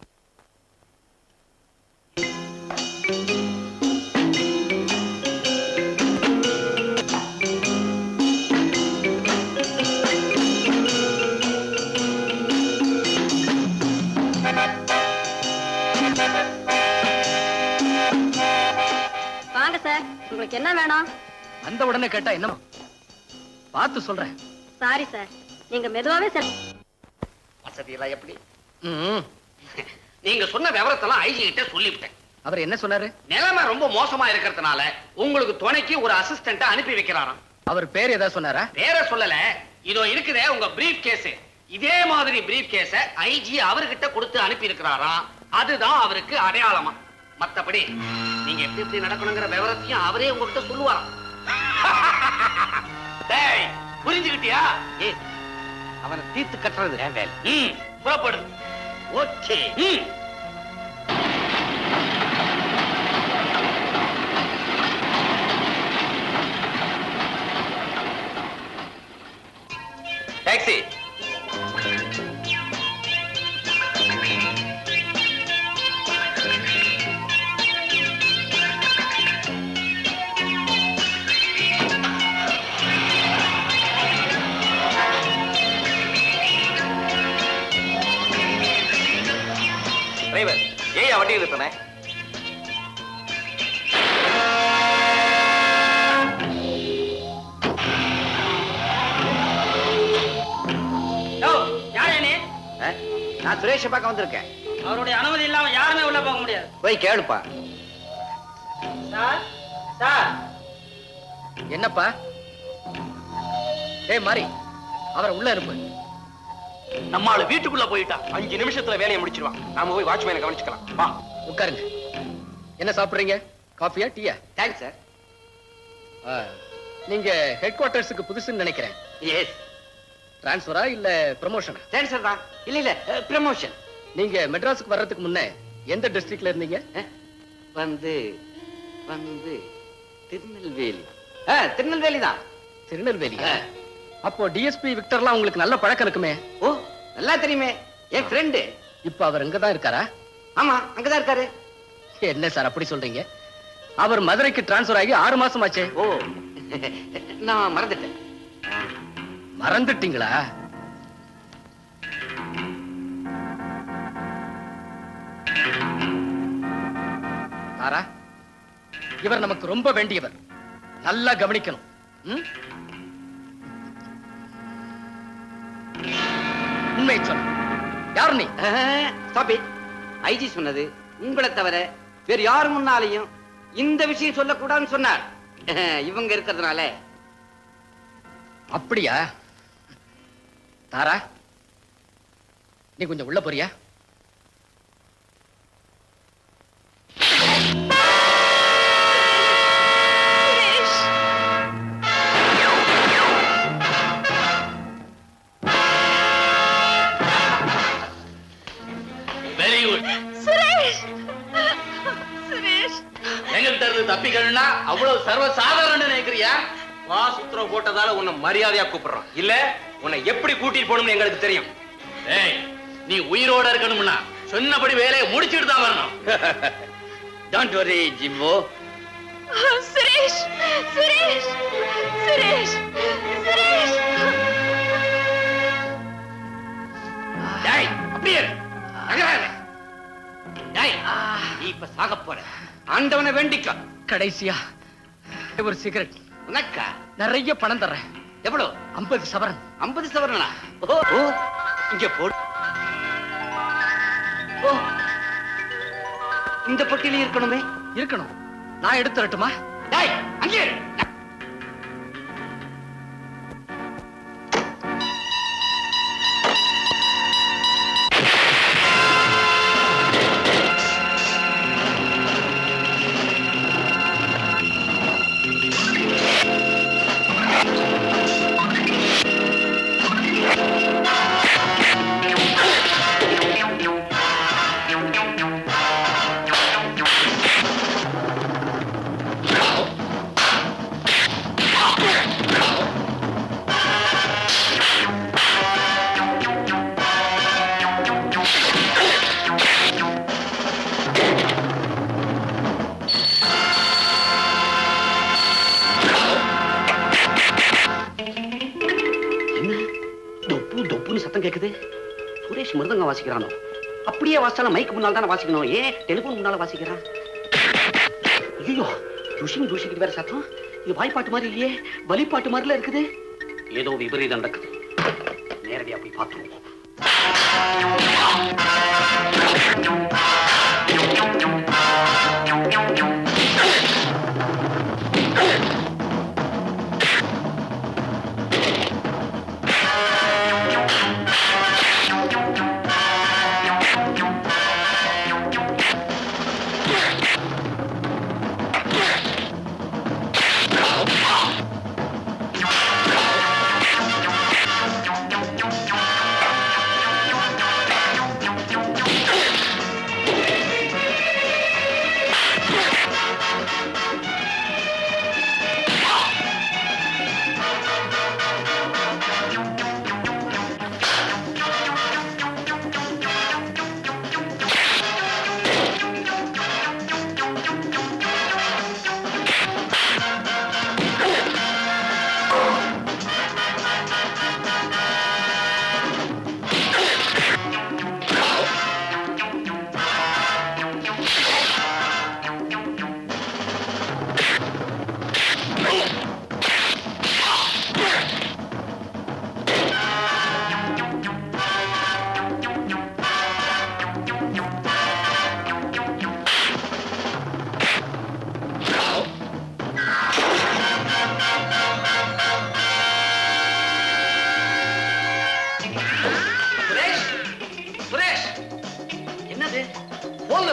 வாங்க சார், உங்களுக்கு என்ன வேணும்? அந்த உடனே கேட்டா என்னமா? பார்த்து சொல்றேன். சாரி சார், நீங்க மெதுவாவே சார். வசதி எல்லாம் எப்படி? நீங்க சொன்ன விவரத்தெல்லாம் ஐஜி கிட்ட சொல்லிவிட்டேன். அவர் என்ன சொன்னாரு? நிலைமை ரொம்ப மோசமா இருக்கிறதுனால உங்களுக்கு துணைக்கு ஒரு அசிஸ்டன்ட் அனுப்பி வைக்கிறாராம். அவர் பேர் ஏதாவது சொன்னாரா? பேரை சொல்லல. இதோ இருக்குதே உங்க பிரீஃப் கேஸ். இதே மாதிரி பிரீஃப் கேஸ ஐஜி அவர்கிட்ட கொடுத்து அனுப்பி இருக்கிறாராம். அதுதான் அவருக்கு அடையாளமா. மத்தபடி நீங்க எப்படி எப்படி நடக்கணுங்கிற விவரத்தையும் அவரே உங்ககிட்ட சொல்லுவாராம். டேய், புரிஞ்சுக்கிட்டியா? அவனை தீர்த்து கட்டுறது வேலை. புறப்படு. ஓகே. டாக்ஸி. டிரைவர், ஏன் வண்டி நிறுத்தின? நான் சுரேஷ் பார்க்க வந்திருக்கேன். அவருடைய அனுமதி இல்லாம யாருமே உள்ள போக முடியாது. போய் கேளுப்பா. Sir, sir. என்னப்பா? ஏய் மாரி, அவரை உள்ள இருப்பு. நம்மால வீட்டுக்குள்ள போயிட்டா 5 நிமிஷத்துல வேலையை முடிச்சிருவான். நாம போய் வாட்ச்மேனை கவனிச்சுக்கலாம். வா, உட்காருங்க. என்ன சாப்பிடுறீங்க? காஃபியா டீயா? Thanks sir. நீங்க ஹெட் குவார்ட்டர்ஸ்க்கு புதுசுன்னு நினைக்கிறேன். எஸ். டிரான்ஸ்ஃபரா இல்ல ப்ரமோஷனா? ட்ரான்ஸ்ஃபர் தான். இல்ல ப்ரமோஷன். நீங்க மெட்ராஸுக்கு வர்றதுக்கு முன்ன எந்த டிஸ்ட்ரிக்ட்ல இருந்தீங்க? வந்து திருநெல்வேலி. திருநெல்வேலி தான். திருநெல்வேலி. அப்போ டிஎஸ்பி விக்டர்லாம் உங்களுக்கு நல்ல பழக்கம் இருக்குமே? ஓ, நல்லா தெரியுமே. என் ஃப்ரெண்டு. இப்ப அவர் அங்கதான் இருக்காரா? ஆமா, அங்கதான் இருக்காரு. என்ன சார் அப்படி சொல்றீங்க? அவர் மதுரைக்கு டிரான்ஸ்ஃபர் ஆகி 6 மாசம் ஆச்சே. ஓ, நான் மறந்துட்டேன். மறந்துட்டீங்களா? தாரா, இவர் நமக்கு ரொம்ப வேண்டியவர். நல்லா கவனிக்கணும். உண்மை சொன்ன. யார் நீ? Stop it. ஐஜி சொன்னது உங்களை தவிர வேறு யாரு முன்னாலையும் இந்த விஷயம் சொல்லக்கூடாதுன்னு சொன்னார். இவங்க இருக்கிறதுனால அப்படியா? தாரா, நீ கொஞ்சம் உள்ள போறியா? Very good Suresh. சுரேஷ், எங்கள்கிட்ட இருந்து தப்பிக்கணும்னா அவ்வளவு சர்வ சாதாரண நினைக்கிறியா? வாஸ் உத்தரவு போட்டதால உன்னை மரியாதையா கூப்பிடுறோம். இல்ல உன்னை எப்படி கூட்டிட்டு போகணும்னு எங்களுக்கு தெரியும். ஏய், நீ உயிரோட இருக்கணும்னா சொன்னபடி வேலையை முடிச்சிட்டு தான் வரணும். Don't worry ஜிம்போ. சுரேஷ், சுரேஷ், சுரேஷ், சுரேஷ். டேய், அப்படியே இரு. நகராத. டேய், நீ இப்ப சாக போற. ஆண்டவனை வேண்டிக்க. கடைசியா ஒரு சிகரெட். உனக்கா? நிறைய பணம் தர்றேன். எவ்வளவு? 50 சவரன். 50 சவரனா? ஓ, இங்க போடு. ஓ, இந்த பொட்டியில இருக்கணுமே. இருக்கணும். நான் எடுத்து தரட்டுமா? டேய், அங்கே இரு. சத்தம் கேக்குது. சுரேஷ் மிருதங்கம் வாசிக்கிறானோ? அப்படியே வாசிச்சாலும் மைக்கு முன்னால் தானே வாசிக்கணும். ஏன் டெலிபோன் முன்னால வாசிக்கிறான்? ஐயோ, ருஷிங் ருஷிக்கிட்டு வேற சத்தம். இது வாய்ப்பாட்டு மாதிரி இல்லையே, வழிபாட்டு மாதிரில இருக்குது. ஏதோ விபரீதம் நடக்குது. நேரடியா போய் பார்த்துருவோம்.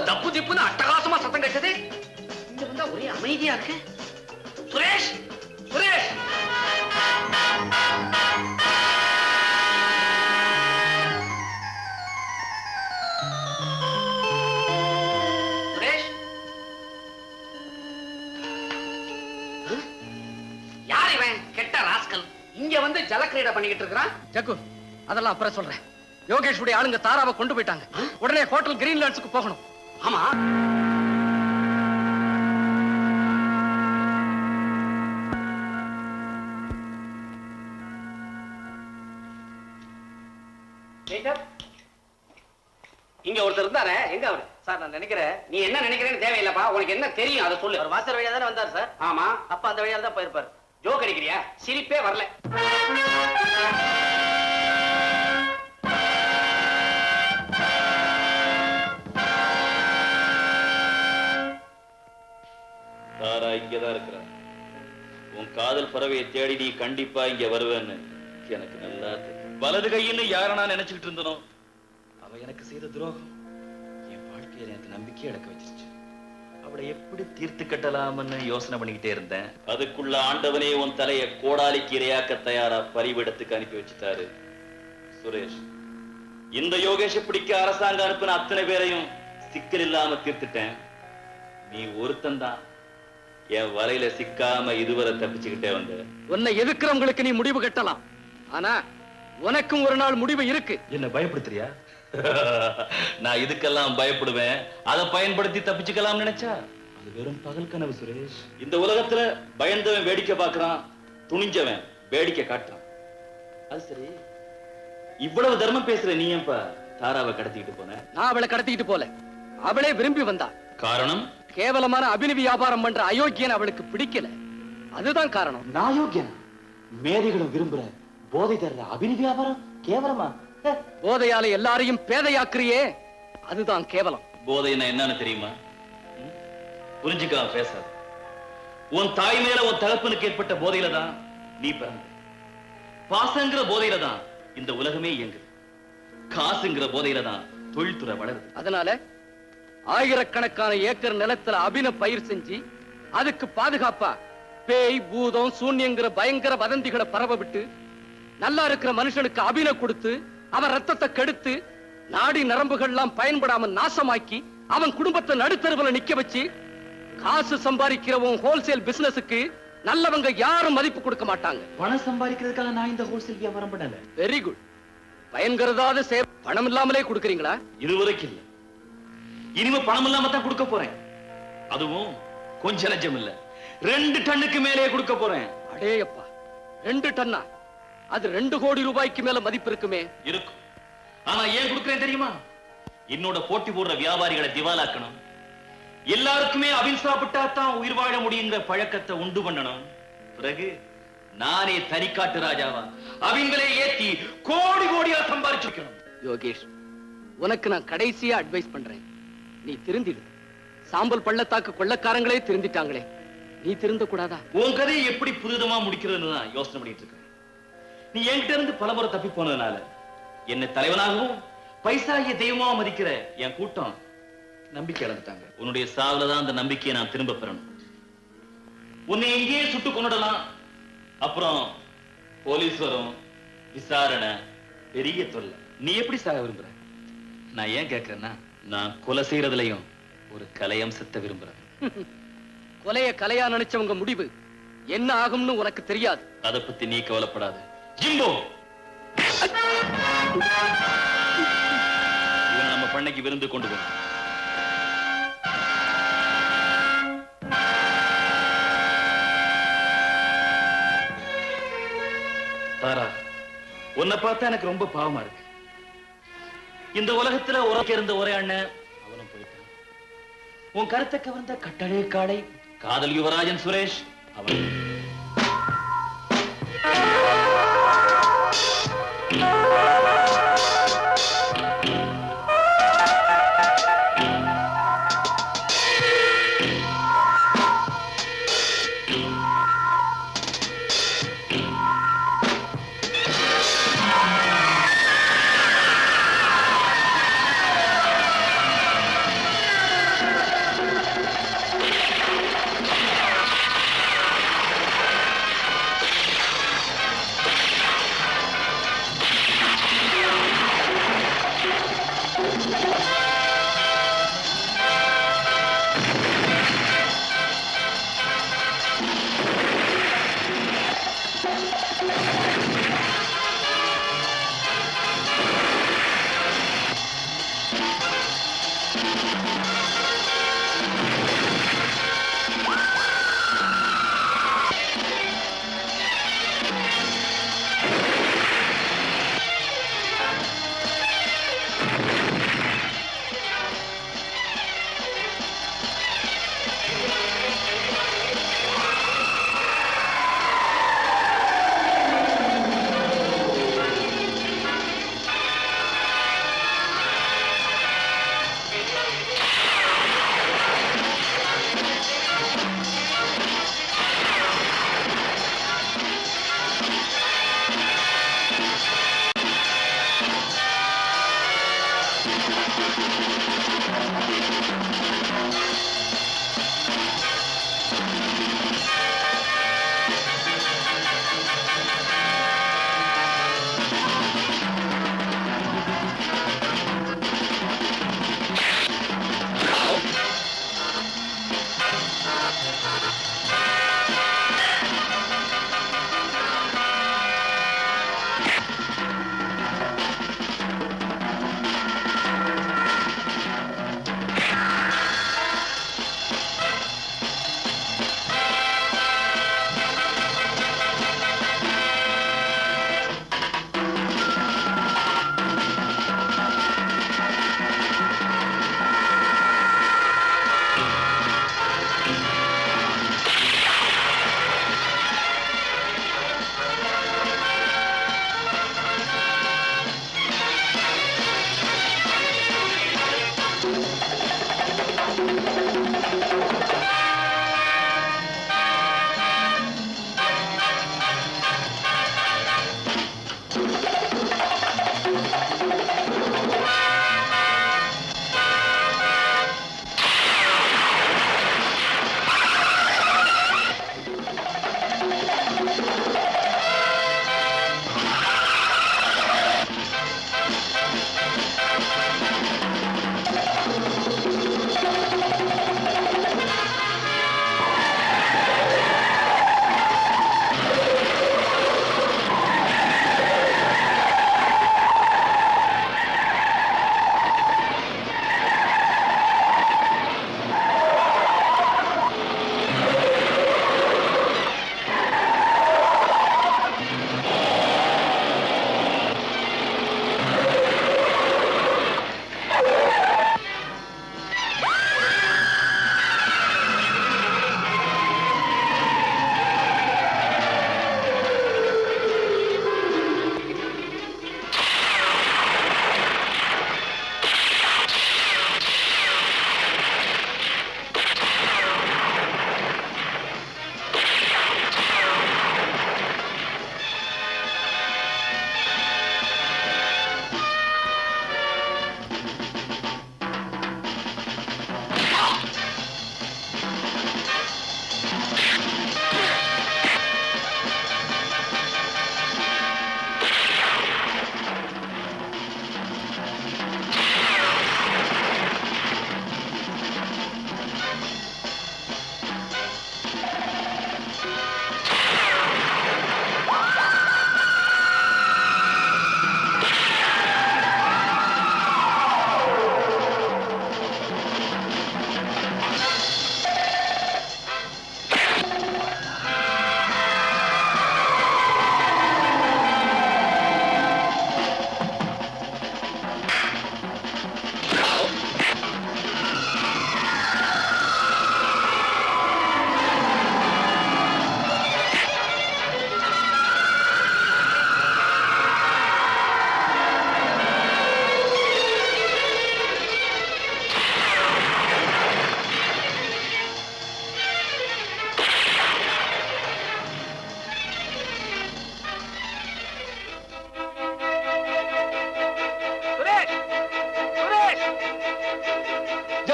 தப்பு திப்புன்னு அட்டகாசமா சத்தம் கட்டது. இங்க வந்தா ஒரே அமைதியா இருக்கு. சுரேஷ், சுரேஷ், சுரேஷ், யார் இவன்? கெட்ட ராஸ்கல் இங்க வந்து ஜலக்கிரீடை பண்ணிக்கிட்டு இருக்கிறான். ஜக்கு, அதெல்லாம் அப்புறம் சொல்றேன். யோகேஷ் உடைய ஆளுங்க தாராவை கொண்டு போயிட்டாங்க. உடனே ஹோட்டல் கிரீன்லாண்ட்ஸ்க்கு போகணும். ஆமா, இங்க ஒருத்தர் இருந்தாரே, எங்க அவரு? சார், நான் நினைக்கிறேன். நீ என்ன நினைக்கிறேன்னு தேவையில்லப்பா, உனக்கு என்ன தெரியும் அதை சொல்லு. ஒரு வாசல் வழியா தானே வந்தார் சார்? ஆமா, அப்ப அந்த வழியால தான் போயிருப்பாரு. ஜோக் அடிக்கிறியா? சிரிப்பே வரல. தாரா இங்கதான் இருக்கிற. உன் காதல் வானர் பறவையை தேடி நீ கண்டிப்பா இங்க வருவேன்னு எனக்கு நல்லா தெரியும். வலது கையின்னு யார நான் நினைச்சுக்கிட்டு இருந்தனோ அவ எனக்கு செய்த துரோகம் என் வாழ்க்கையில எனக்கு நம்பிக்கை அடக்க வச்சிருச்சு. அவளை எப்படி தீர்த்து கட்டலாம்னு யோசனை பண்ணிக்கிட்டே இருந்தேன். அதுக்குள்ள ஆண்டவனே உன் தலைய கோடாலிக்கு இரையாக்க தயாரா பரிவிடத்துக்கு அனுப்பி வச்சுட்டாரு. சுரேஷ், இந்த யோகேஷை பிடிக்க அரசாங்கம் அனுப்பின அத்தனை பேரையும் சிக்கல் இல்லாம தீர்த்துட்டேன். நீ ஒருத்தந்தான் என் வலையில சிக்காம இதுவரை தப்பிச்சுக்கிட்டே வந்த. உன்னை எதிர்க்கிறவங்களுக்கு நீ முடிவு கட்டலாம், ஆனா உனக்கும் ஒரு நாள் முடிவு இருக்கு. என்ன பயப்படுத்துறியா? நான் இதுக்கெல்லாம் பயப்படுவேன். அதை பயன்படுத்தி தப்பிச்சுக்கலாம் நினைச்சா அது வெறும் பகல் கனவு சுரேஷ். இந்த உலகத்துல பயந்தவன் வேடிக்கை பார்க்கறான், துணிஞ்சவன் வேடிக்கை காட்டுறான். அது சரி, இவ்வளவு தர்மம் பேசுற நீ ஏன்பா தாராவை கடத்திட்டு போன? நான் அவளை கடத்திட்டு போல, அவளே விரும்பி வந்தா. காரணம்? கேவலமான அபிநவி வியாபாரம் பண்ற அயோக்கியன் அவளுக்கு பிடிக்கல, அதுதான் காரணம். நான் யோக்கியன்? மேதைகளும் விரும்புற போதை தர்ற அபிநவி வியாபாரம் கேவலமா? போதையால எல்லாரையும் பேதையாக்குறியே, அதுதான் கேவலம். போதைன்னா என்னன்னு தெரியுமா? புரிஞ்சுக்காம பேசாத. உன் தாய் மேல உன் தகப்பனுக்கு ஏற்பட்ட போதையில தான் நீ பிறந்த. பாசங்கிற போதையில தான் இந்த உலகமே இயங்குது. காசுங்கிற போதையில தான் தொழில்துறை வளருது. அதனால ஆயிரக்கணக்கான ஏக்கர் நிலத்துல அபின பயிர் செஞ்சு அதுக்கு பாதுகாப்பா பேய் பூதம் சூன்யங்கிற பயங்கர வதந்திகளை பரவ விட்டு நல்லா இருக்கிற மனுஷனுக்கு அபின கொடுத்து அவன் ரத்தத்தை கெடுத்து நாடி நரம்புகள்லாம் பயன்படாம நாசமாக்கி அவன் குடும்பத்தை நடுத்தருவுல நிக்க வச்சு காசு சம்பாதிக்கிறவன் ஹோல்சேல் பிசினஸுக்கு நல்லவங்க யாரும் மதிப்பு கொடுக்க மாட்டாங்க. பணம் சம்பாதிக்கிறதுக்காக நான் இந்த ஹோல்சேல் வியாபாரம் பண்ணல. Very good. பயங்கரதாவது பணம் இல்லாமலே கொடுக்கறீங்களா? இதுவரைக்கும் இல்ல, இனிமே பணம் இல்லாம தான் கொடுக்க போறேன். அதுவும் கொஞ்ச லட்சம் இல்ல, 2 டன்னுக்கு மேலே கொடுக்க போறேன். அடேயப்பா, 2 டன்னா? அது 2 கோடி ரூபாய்க்கு மேல மதிப்பு இருக்குமே. இருக்கும். ஆனா ஏன் கொடுக்கிறேன் தெரியுமா? என்னோட போட்டி போடுற வியாபாரிகளை திவாலாக்கணும், எல்லாருக்குமே அபின் சாப்பிட்டா தான் உயிர் வாழ முடியுங்கிற பழக்கத்தை உண்டு பண்ணணும். பிறகு நானே தனிக்காட்டு ராஜாவா அபின்களை ஏத்தி கோடி கோடியா சம்பாதிச்சிருக்கணும். யோகேஷ், உனக்கு நான் கடைசியா அட்வைஸ் பண்றேன், நீ திருந்திடு. சாம்பல் பள்ளத்தாக்கு கொள்ளக்காரங்களே திருந்திட்டாங்களே, நீ திருந்த கூடாதா? உன் கதையை எப்படி புதுதமா முடிக்கிறதுன்னு தான் யோசனை பண்ணிட்டு இருக்கேன். நீ என்கிட்ட இருந்து பலமுறை தப்பி போனதுனால என்னை தலைவனாகவும் பைசாகிய தெய்வமா மதிக்கிற என் கூட்டம் நம்பிக்கை இழந்துட்டாங்க. உன்னுடைய சாவுலதான் அந்த நம்பிக்கையை நான் திரும்ப பெறணும். உன்னை எங்கேயே சுட்டு கொண்டுடலாம், அப்புறம் போலீஸ் வரும், விசாரணை, பெரிய தொல்லை. நீ எப்படி சாக விரும்புற? நான் ஏன் கேட்கிறேன்னா, நான் கொலை செய்யறதுலயும் ஒரு கலையம்சத்தை விரும்புறேன். கொலைய கலையா நினைச்சவங்க முடிவு என்ன ஆகும்னு உனக்கு தெரியாது. அதை பத்தி நீ கவலைப்படாத ஜிம்போ. இவன் நம்ம பண்ணைக்கு விருந்து கொண்டு வரும். தாரா, உன்னை பார்த்தா எனக்கு ரொம்ப பாவமா இருக்கு. இந்த உலகத்துல உறக்க இருந்த ஒரே அண்ணன் அவனும் போயிட்டான். உன் கருத்தை கவர்ந்த கட்டளை காடை காதல் யுவராஜன் சுரேஷ் அவன்.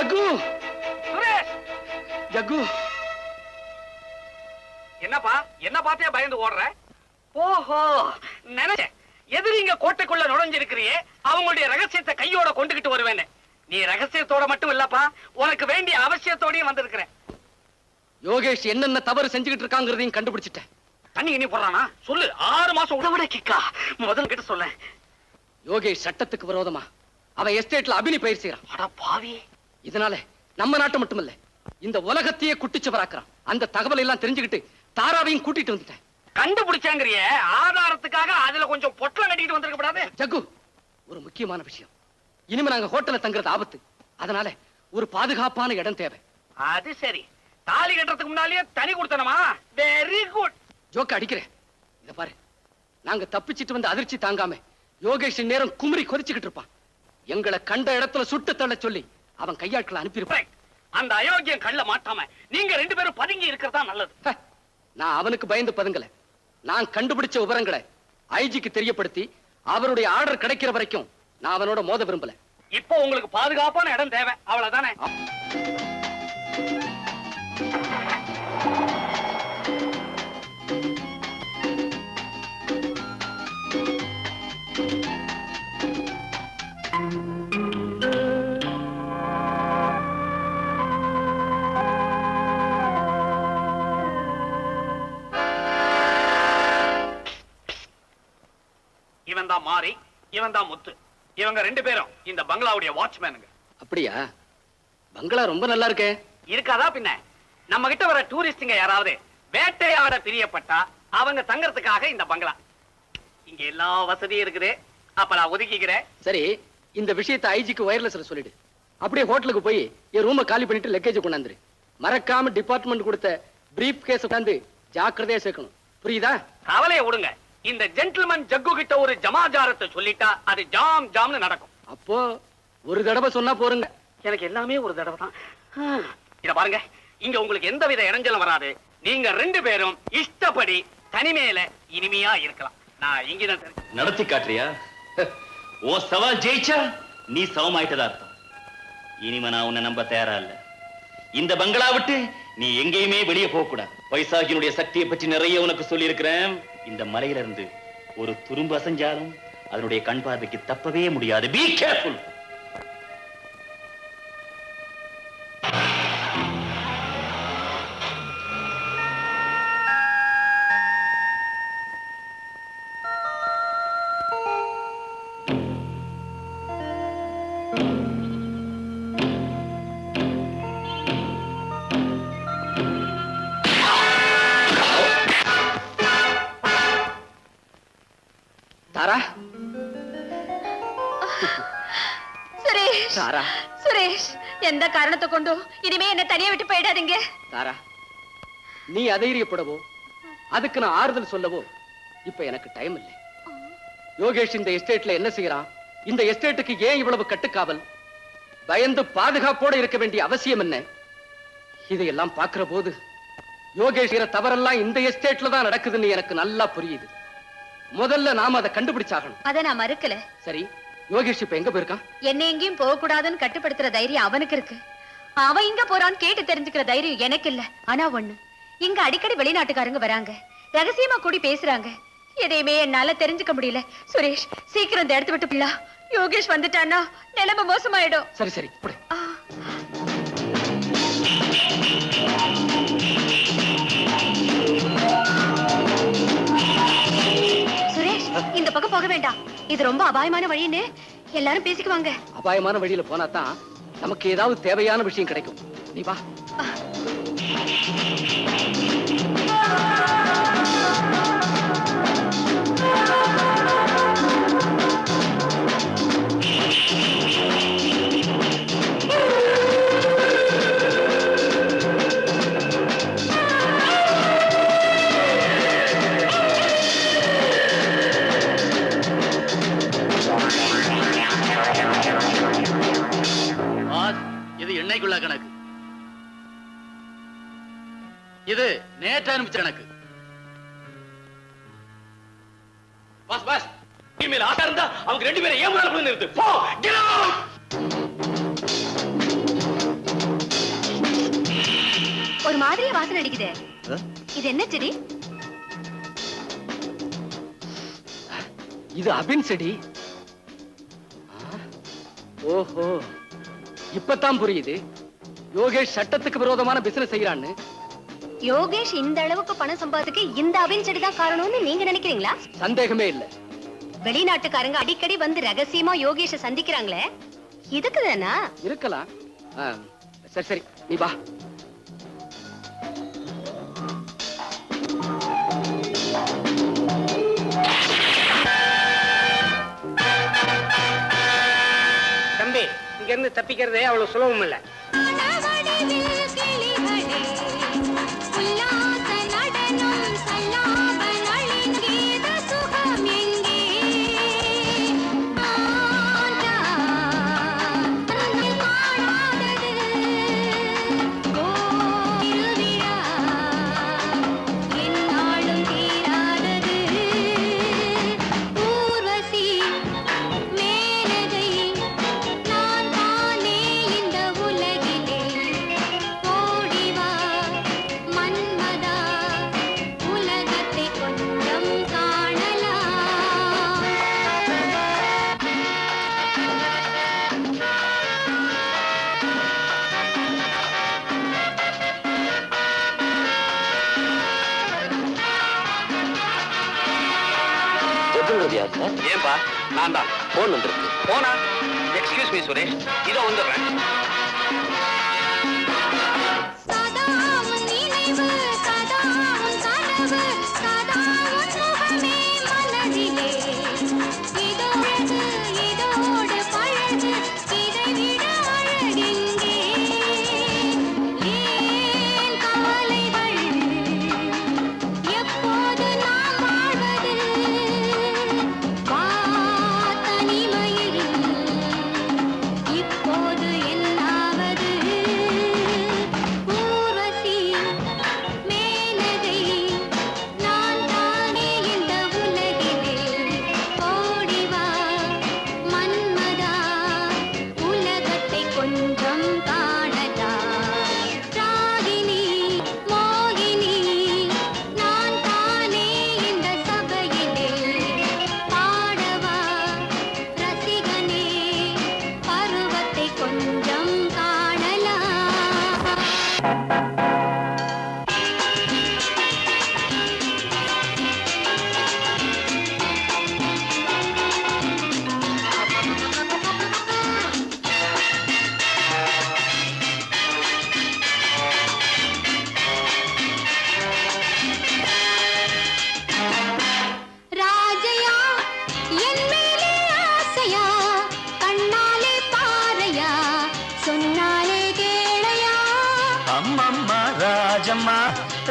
ஜக்கு சுரேஷ் ஜக்கு என்னப்பா என்ன பார்த்தே பயந்து ஓடுற? ஓஹோ நினைச்சேன் எதிரிங்க கோட்டைக்குள்ள நுழைஞ்சிருக்கிறியே அவங்களுடைய ரகசியத்தை கையோட கொண்டுகிட்டு வருவேன்னு. நீ ரகசியத்தோட மட்டும் இல்லப்பா, உனக்கு வேண்டிய அவசியத்தோடயும் வந்திருக்கிறேன். யோகேஷ் என்னென்ன தவறு செஞ்சுக்கிட்டு இருக்காங்கிறதையும் கண்டுபிடிச்சிட்டேன். தண்ணி இனி போடுறானா சொல்லு. 6 மாசம் உடவிட கிக்கா முதல்ல கிட்ட சொல்ல. யோகேஷ் சட்டத்துக்கு விரோதமா அவன் எஸ்டேட்ல அபினி பயிர் செய்யறான். அட பாவி, இதனால நம்ம நாட்டு மட்டுமல்ல இந்த உலகத்தையே குட்டிச்சு பராக்குறான். அந்த தகவல் எல்லாம் தெரிஞ்சுக்கிட்டு தாராவையும் கூட்டிட்டு வந்துட்டேன். கண்டுபிடிச்சாங்கறிய ஆதாரத்துக்காக அதுல கொஞ்சம் பொட்டலம் கட்டிட்டு வந்திருக்க கூடாது? ஜக்கு, ஒரு முக்கியமான விஷயம். இனிமே நாங்க ஹோட்டல்ல தங்குறது ஆபத்து. அதனால ஒரு பாதுகாப்பான இடம் தேவை. அது சரி, தாலி கட்டுறதுக்கு முன்னாலேயே தனி கொடுத்தனமா? Very good. ஜோக்க அடிக்கிறேன். இத பாரு, நாங்க தப்பிச்சிட்டு வந்து அதிர்ச்சி தாங்காம யோகேஷ் நேரம் குமரி கொதிச்சுக்கிட்டு இருப்பான். எங்களை கண்ட இடத்துல சுட்டு தள்ள சொல்லி அவன் கையாட்களை அனுப்பியிருப்பான். அந்த அயோக்கியம் கள்ள மாட்டாம நீங்க 2 பேரும் பதுங்கி இருக்கிறதா நல்லது. நான் அவனுக்கு பயந்து பதுங்கல. நான் கண்டுபிடிச்ச விவரங்களை ஐஜிக்கு தெரியப்படுத்தி அவருடைய ஆர்டர் கிடைக்கிற வரைக்கும் நான் அவனோட மோத விரும்பல. இப்போ உங்களுக்கு பாதுகாப்பான இடம் தேவை, அவ்வளவுதானே? இவன் தான் மாறி, இவன் தான் முத்து. இவங்க 2 பேரும் இந்த பங்களாவுடைய வாட்ச்மேனுங்க. அப்படியா? பங்களா ரொம்ப நல்லா இருக்கே. இருக்காதா பின்ன? நம்ம கிட்ட வர டூரிஸ்டுங்க யாராவது வேட்டையாட பிரியப்பட்டா அவங்க தங்கறதுக்காக இந்த பங்களா. இங்க எல்லா வசதியும் இருக்குது. அப்ப நான் ஒதுக்கிக்கிறேன். சரி, இந்த விஷயத்தை ஐஜிக்கு வயர்லெஸ்ல சொல்லிடு. அப்படியே ஹோட்டலுக்கு போய் என் ரூமை காலி பண்ணிட்டு லக்கேஜ் கொண்டாந்துரு. மறக்காம டிபார்ட்மெண்ட் கொடுத்த பிரீஃப் கேஸ் உட்காந்து ஜாக்கிரதையா சேர்க்கணும். புரியுதா? கவலையை விடுங்க. இந்த ஜென்டில்மேன் ஜக்கு கிட்ட ஒரு ஜமாஜாரத்தை சொல்லிட்டா அது ஜாம் ஜாம்னு நடக்கும். அப்போ ஒரு தடவை சொன்னா போருங்க. எனக்கு எல்லாமே ஒரு தடவை தான். இத பாருங்க, இங்க உங்களுக்கு எந்தவித இடைஞ்சலும் வராது. நீங்க 2 பேரும் இஷ்டப்படி தனிமையில இனிமையா இருக்கலாம். நான் இங்க நடத்தி காட்டுறியா? ஓ சவால் ஜெயிச்சா நீ சவமாயிட்டதா அர்த்தம். இனிமே நான் உன்னை நம்ப தயாரா இல்ல. இந்த பங்களா விட்டு நீ எங்கேயுமே வெளியே போக கூடாது. பைசாகினுடைய சக்தியை பற்றி நிறைய உனக்கு சொல்லி இருக்கிறேன். இந்த மலையில இருந்து ஒரு துரும்பு அசைஞ்சாலும் அதனுடைய கண் பார்வைக்கு தப்பவே முடியாது. Be careful. தாரா, சுரேஷ், தாரா, சுரேஷ், எந்த காரணத்தை கொண்டும் இனிமே என்ன தனியா விட்டு போயிடாதீங்க. தாரா, நீ அதைரியப்படவோ அதுக்கு நான் ஆறுதல் சொல்லவோ இப்ப எனக்கு டைம் இல்லை. யோகேஷ் இந்த எஸ்டேட்ல என்ன செய்யறான்? இந்த எஸ்டேட்டுக்கு ஏன் இவ்வளவு கட்டுக்காவல்? பயந்து பாதுகாப்போட இருக்க வேண்டிய அவசியம் என்ன? இதையெல்லாம் பார்க்கிற போது யோகேஷ் தவறெல்லாம் இந்த எஸ்டேட்ல தான் நடக்குதுன்னு எனக்கு நல்லா புரியுது. முதல்ல நாம அதை கண்டுபிடிச்சாகணும். அத நான் மறுக்கல. சரி, யோகேஷ் இப்ப எங்க போயிருக்கான்? என்ன எங்கேயும் போக கூடாதுன்னு கட்டுப்படுத்துற தைரியம் அவனுக்கு இருக்கு. அவன் இங்க போறான்னு கேட்டு தெரிஞ்சுக்கிற தைரியம் எனக்கு இல்ல. ஆனா ஒண்ணு, இங்க அடிக்கடி வெளிநாட்டுக்காரங்க வராங்க, ரகசியமா கூடி பேசுறாங்க. எதையுமே என்னால தெரிஞ்சுக்க முடியல. சுரேஷ், சீக்கிரம் இந்த இடத்து விட்டு பிள்ளா. யோகேஷ் வந்துட்டான்னா நிலைமை மோசமாயிடும். சரி சரி, போடு. சுரேஷ், இந்த பக்கம் போக வேண்டாம். இது ரொம்ப அபாயமான வழின்னு எல்லாரும் பேசிக்குவாங்க. அபாயமான வழியில போனா தான் நமக்கு ஏதாவது தேவையான விஷயம் கிடைக்கும். நீ வா. எண்ணெய்க்குள்ள கணக்கு இது. நேற்று அனுப்பிச்ச கணக்கு. பாஸ் பாஸ், இனிமேல் ஆசை இருந்தா அவங்க 2 பேரும் ஏன் முன்னால நிறுத்து. போ, get out. மாதிரியே வாசனை அடிக்குதே. இது என்ன செடி? இது அபின் செடி. ஓஹோ, இப்பதான் புரியுது யோகேஷ் சட்டத்துக்கு விரோதமான பிசினஸ் செய்யறான்னு. யோகேஷ் இந்த அளவுக்கு பணம் சம்பாதிக்க இந்த அபின் செடி தான் காரணம்னு நீங்க நினைக்கிறீங்களா? சந்தேகமே இல்ல. வெளிநாட்டுக்காரங்க அடிக்கடி வந்து ரகசியமா யோகேஷ சந்திக்கிறாங்களே, இதுக்குதானா? இருக்கலாம். சரி சரி, நீ வா. தம்பி, இங்க இருந்து தப்பிக்கிறதே அவ்வளவு சுலபம் இல்ல. ஏன்பா? நான் தான். போன் வந்திருக்கு. போனா? எக்ஸ்கியூஸ் மீ சுரேஷ், இதோ வந்துடுறேன்.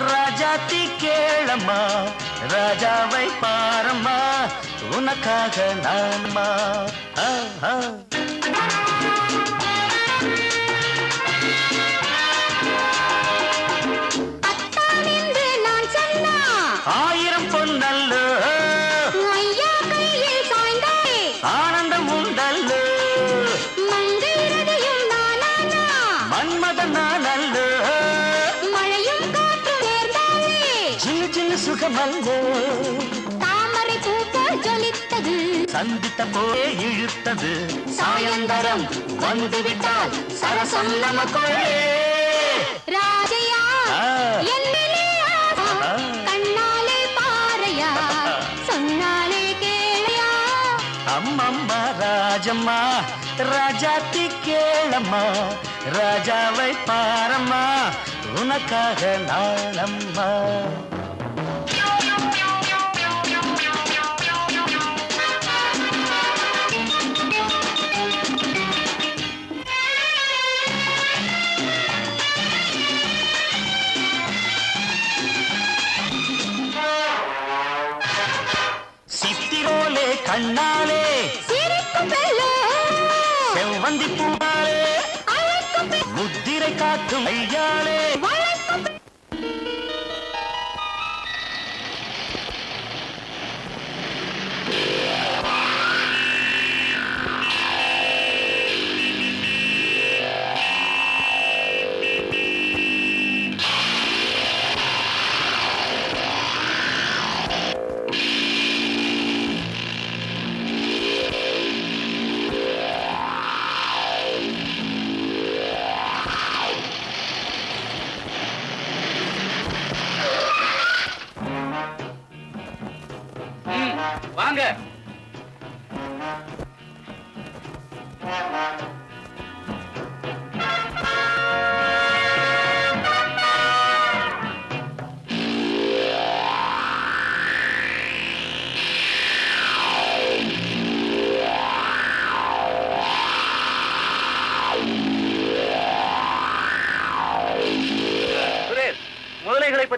ராஜாத்தி கேளம்மா, ராஜாவை பாரம்மா, உனக்காக நான்மா. ஆயிரம் பொன்னல்லோ ஆனந்தம் உண்டல்லோ, மன்மதன் நானல்லோ, சுகமல்லோ, தாமரை பூ போல் ஜொலித்தது, சந்தித்த போயே இழுத்தது, சாயந்தரம் வந்துவிட்டால் சரசம் நமக்குள்ளே. ராஜையா என்னிலே கண்ணாலே பாறையா, சொன்னாலே கேளையா. அம்மம்மா ராஜம்மா, ராஜாத்தி கேளம்மா, ராஜாவை பாரம்மா, உனக்காக நானம்மா. சித்திரோலே கண்ணாலே செவ்வந்தி பூவாலே முத்திரை காட்டும் ஐயாலே.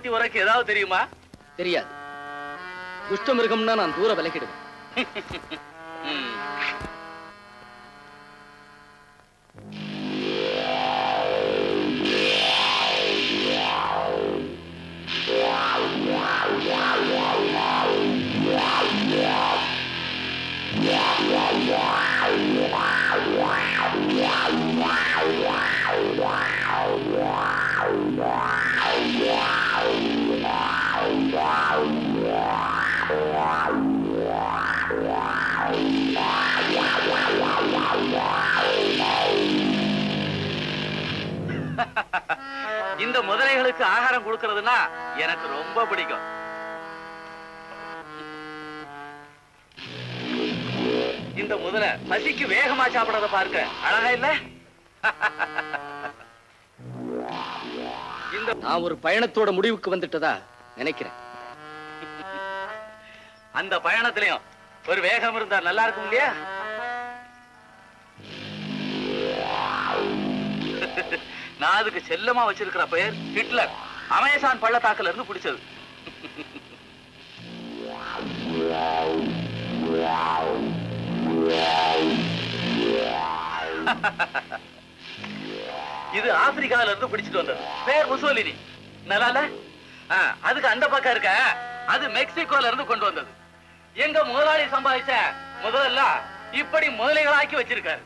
பத்தி உனக்கு ஏதாவது தெரியுமா? தெரியாது. துஷ்ட மிருகம்னா நான் தூர விலகிடுவேன். இந்த முதலைகளுக்கு ஆகாரம் கொடுக்கிறதுனா எனக்கு ரொம்ப பிடிக்கும். இந்த முதலை பசிக்கு வேகமா சாப்பிடறத பார்க்க அழகா இல்ல? நான் ஒரு பயணத்தோட முடிவுக்கு வந்துட்டதா நினைக்கிறேன். அந்த பயணத்திலையும் ஒரு வேகம் இருந்தா நல்லா இருக்கும் இல்லையா? நான் அதுக்கு செல்லமா வச்சிருக்கிற பெயர் ஹிட்லர். அமேசான் பள்ளத்தாக்குல இருந்து பிடிச்சது. இது ஆப்பிரிக்கால இருந்து பிடிச்சிட்டு வந்தது. பேர் முசோலினி. நல்லால? அதுக்கு அந்த பக்கம் இருக்க அது மெக்சிகோல இருந்து கொண்டு வந்தது. எங்க முதலாளி சம்பாதிச்ச முதல்ல இப்படி முதலைகளாக்கி வச்சிருக்காரு.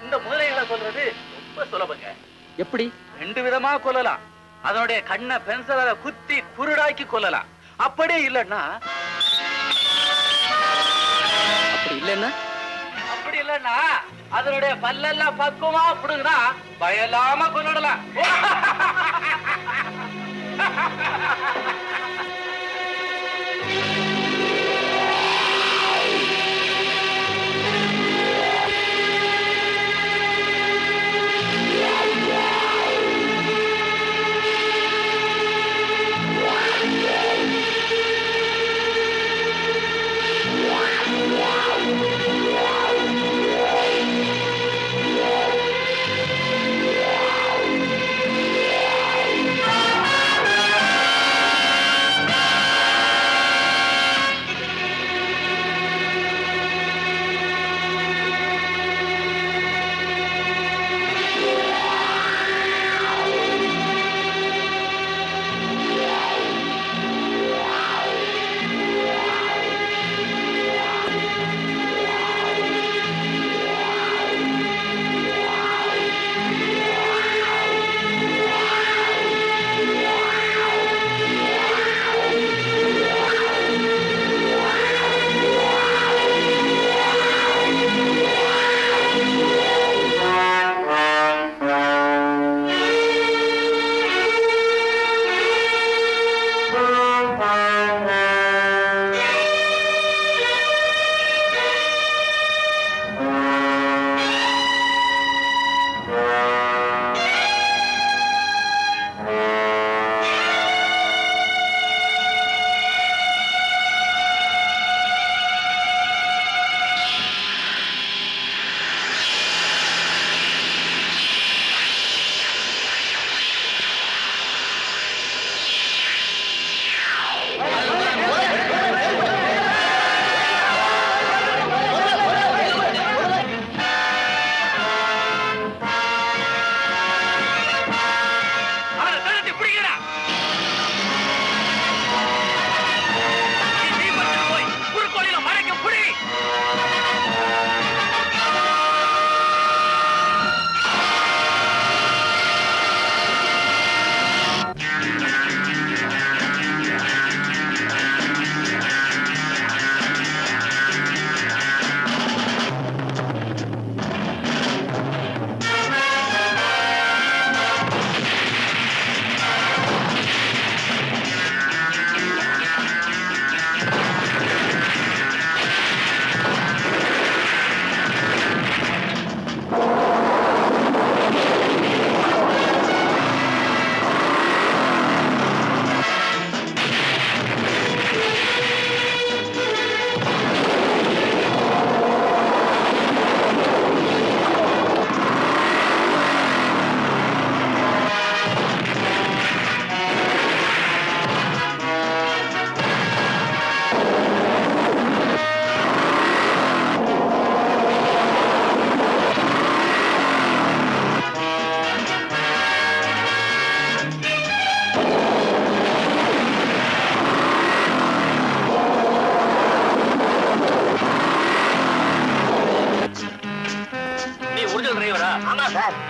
இந்த முதலைகளை கொல்றது ரொம்ப சுலபங்க. எப்படி? 2 விதமா கொல்லலாம். அதனுடைய கண்ணை பென்சிலால குத்தி குருடாக்கி கொல்லலாம். அப்படியே இல்லைன்னா அப்படி இல்லைன்னா அதனுடைய பல்லெல்லாம் பக்குவமா புடுங்கினா பயலாம கொண்டுடலாம்.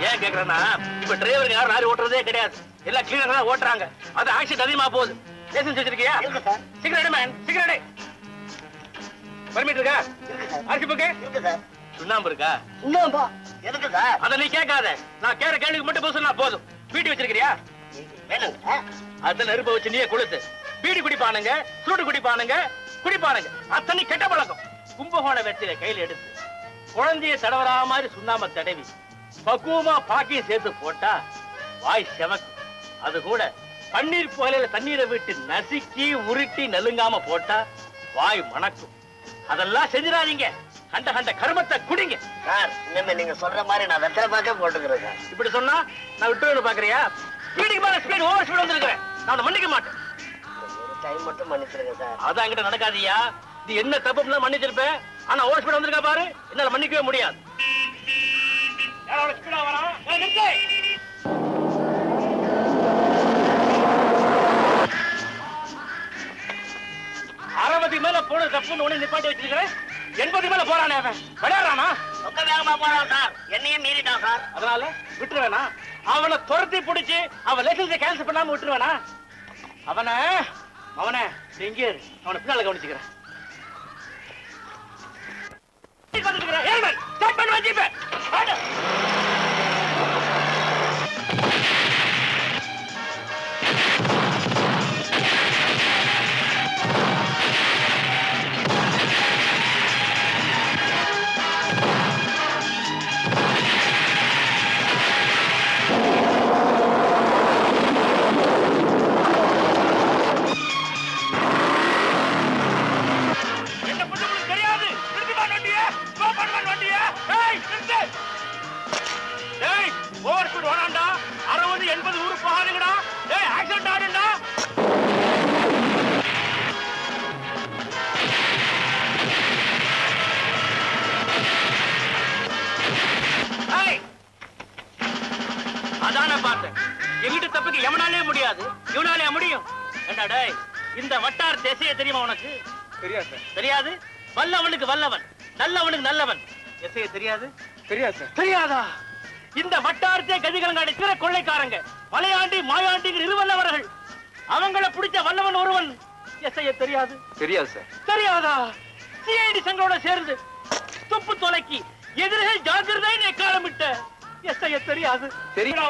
ஏன் கேக்குறேன்னா இப்ப டிரைவருக்கு யாரும் லாரி ஓட்டுறதே கிடையாது, எல்லாம் கிளீனர் தான் ஓட்டுறாங்க. அது ஆக்சிடென்ட் அதிகமா போகுது. லைசன்ஸ் வச்சிருக்கியா? Cigarette man, cigarette. பர்மிட் இருக்கா? அரிசி புக்கு சுண்ணாம்பு இருக்கா? சுண்ணாம்பா எதுக்கு சார்? அத நீ கேட்காத, நான் கேட்கிற கேள்விக்கு மட்டும் பதில் சொன்னா போதும். பீடி வச்சிருக்கியா? அத நெருப்ப வச்சு நீயே கொளுத்து. பீடி குடிப்பானுங்க, சூடு குடிப்பானுங்க, குடிப்பானுங்க. அத்தனை கெட்ட பழக்கம். கும்பகோண வெற்றில கையில எடுத்து குழந்தைய தடவரா மாதிரி சுண்ணாம தடவி பக்குவமா பாக்கியும் சேர்த்து போட்டா வாய் செவக்கும். அது கூட பன்னீர் புகழையில தண்ணீரை விட்டு நசுக்கி உருட்டி நெலுங்காம போட்டா வாய் மணக்கும். அதெல்லாம் செஞ்சிடாதீங்க. கண்ட கண்ட கருமத்தை குடிங்க. சார் இனிமே நீங்க சொல்ற மாதிரி நான் வெத்தலை பாக்க போட்டுக்கிறேன் சார். இப்படி சொன்னா நான் விட்டு பாக்குறியா? ஸ்பீடுக்கு மேல ஸ்பீட் ஓவர் ஸ்பீட் வந்திருக்கிறேன். நான் மன்னிக்க மாட்டேன். ஒரு டைம் மட்டும் மன்னிச்சிருங்க சார். அதான் என்கிட்ட நடக்காதியா. நீ என்ன தப்பு மன்னிச்சிருப்பேன், ஆனா ஓவர் ஸ்பீட் வந்திருக்கா பாரு, என்னால மன்னிக்கவே முடியாது. அறுபதுக்கு மேல போன தப்புன்னு உடனே நிப்பாட்டி வச்சிருக்கிறேன். 80 மேல போறானே அவன் விளையாடுறானா? ரொம்ப வேகமா போறான் சார். என்னையும் மீறிட்டான் சார். அதனால விட்டுருவேனா? அவனை துரத்தி பிடிச்சு அவன் லைசன்ஸை கேன்சல் பண்ணாம விட்டுருவேனா? அவனை எங்கே அவனை பின்னால கவனிச்சுக்கிறேன். இந்த வட்டார தேசிய தெரியுமா உனக்கு? தெரியாது. தெரியாது? வல்லவனுக்கு வல்லவன், நல்லவனுக்கு நல்லவன். எஸ்ஐ தெரியாது? தெரியாது. தெரியாதா? இந்த வட்டாரத்தை கதிகலங்காடி சிற கொள்ளைக்காரங்க மலையாண்டி மாயாண்டிங்கிற இருவல்லவர்கள். அவங்கள பிடிச்ச வல்லவன் ஒருவன். எஸ்ஐ தெரியாது? தெரியாது சார். தெரியாதா? சிஐடி சங்களோட சேர்ந்து துப்பு தொலைக்கி எதிரிகள் ஜாக்கிரதை எக்காலமிட்ட எஸ்ஐ தெரியாது? தெரியும்.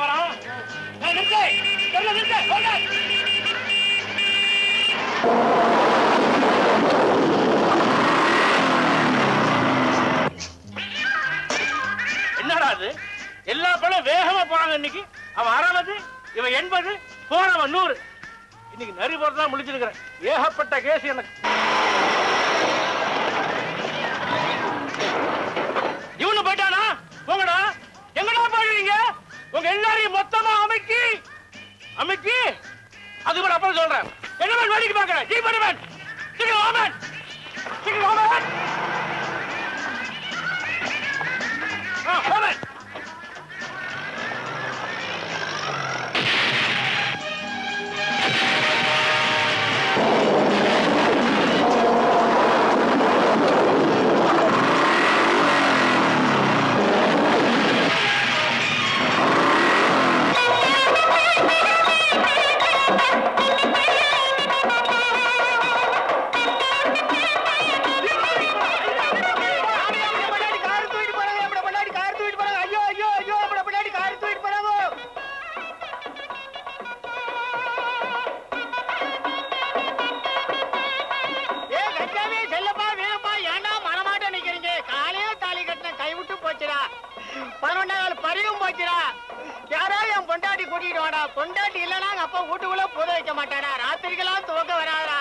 என்னடா அது? எல்லா படம் வேகமா போறாங்க. இன்னைக்கு அவன் 60, இவன் 80, போறவன் 100. இன்னைக்கு நரி போறதான் முடிச்சிருக்கிறேன். ஏகப்பட்ட கேஸ் எனக்கு. இவனு போயிட்டானா? போங்கடா. எங்கடா போடுவீங்க? உங்க எல்லாரையும் மொத்தமா அமைக்கி அது கூட அப்புறம் சொல்றேன். என்ன வேடிக்கை பார்க்கிறேன்? ஜீ பண்ணுவேன். சீக்கிரம் ஓமன், சீக்கிரம் ஓமன். ஓமன். பொண்டாட்டி இல்லனா அப்பா வீட்டுக்குள்ள போத வைக்க மாட்டாரா? ராத்திரிக்கெல்லாம் துவக்க வராதா?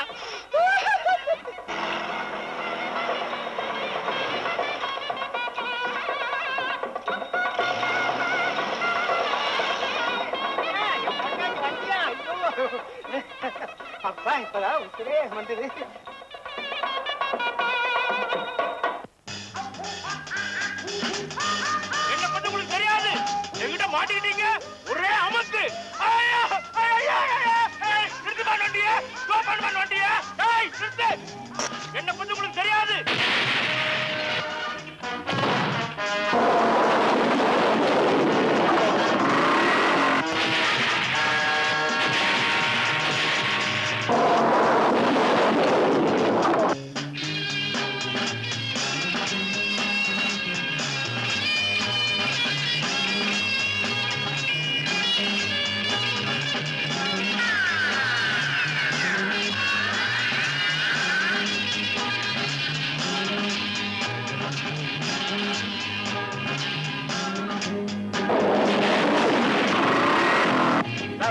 அப்பா இப்பதான் உசுரே வந்தது. என்ன பண்ண உங்களுக்கு தெரியாது. எங்கிட்ட மாட்டிக்கிட்டீங்க. ஒரே அமக்கு. என்ன பண்ண உங்களுக்கு தெரியாது.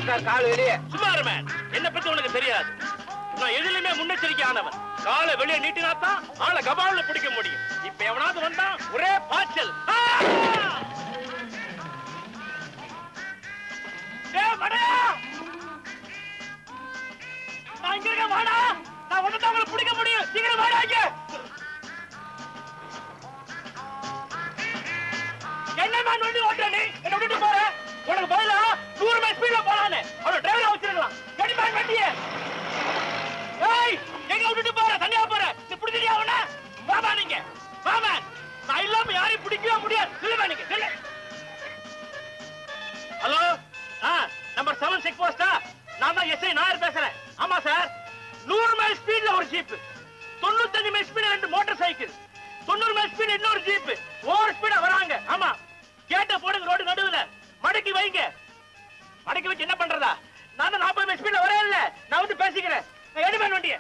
உட்கார், கால் வெளியே. சும்மா இரு மேன். என்ன பத்தி உனக்கு தெரியாது. நான் எதிலுமே முன்னெச்சரிக்கையானவன். காலை வெளியே நீட்டினாத்தான் ஆளை கபால்ல பிடிக்க முடியும். இப்ப எவனாவது வந்தா ஒரே பாய்ச்சல். நான் இங்க இருக்க வாடா. நான் ஒண்ணுதான் உங்களை பிடிக்க முடியும். சீக்கிரம் வாடா இங்க. என்ன மேன் வண்டி ஓட்டுற நீ? என்ன விட்டுட்டு போற? உனக்கு பதிலா 100 மைல் ஸ்பீட்ல போறானே அவன டிரைவரா வச்சிருக்கலாம். கடி மேன் வண்டியே. ஏய், எங்க விட்டுட்டு போற? தனியா போற? நீ பிடிச்சிட்டியா அவன? வாமா நீங்க. வாமா. நான் இல்லாம யாரையும் பிடிக்கவே முடியாது. இல்ல நீங்க. இல்ல. ஹலோ. நம்பர் 7 செக் போஸ்டா? நான் தான் எஸ்ஐ நாயர் பேசுறேன். ஆமா சார். 100 மைல் ஸ்பீட்ல ஒரு ஜீப், 95 மைல் ஸ்பீட்ல 2 மோட்டார் சைக்கிள், 90 மைல் ஸ்பீட் இன்னொரு ஜீப் ஓவர் ஸ்பீடா வராங்க. ஆமா, கேட்ட போடுங்க ரோடு நடுவுல. மடக்கி வைங்க. மடக்கி வச்சு என்ன பண்றதா? நான் 40 மைல் ஸ்பீட்ல வரே இல்ல. நான் வந்து பேசிக்கிறேன். எடுமே வண்டியை.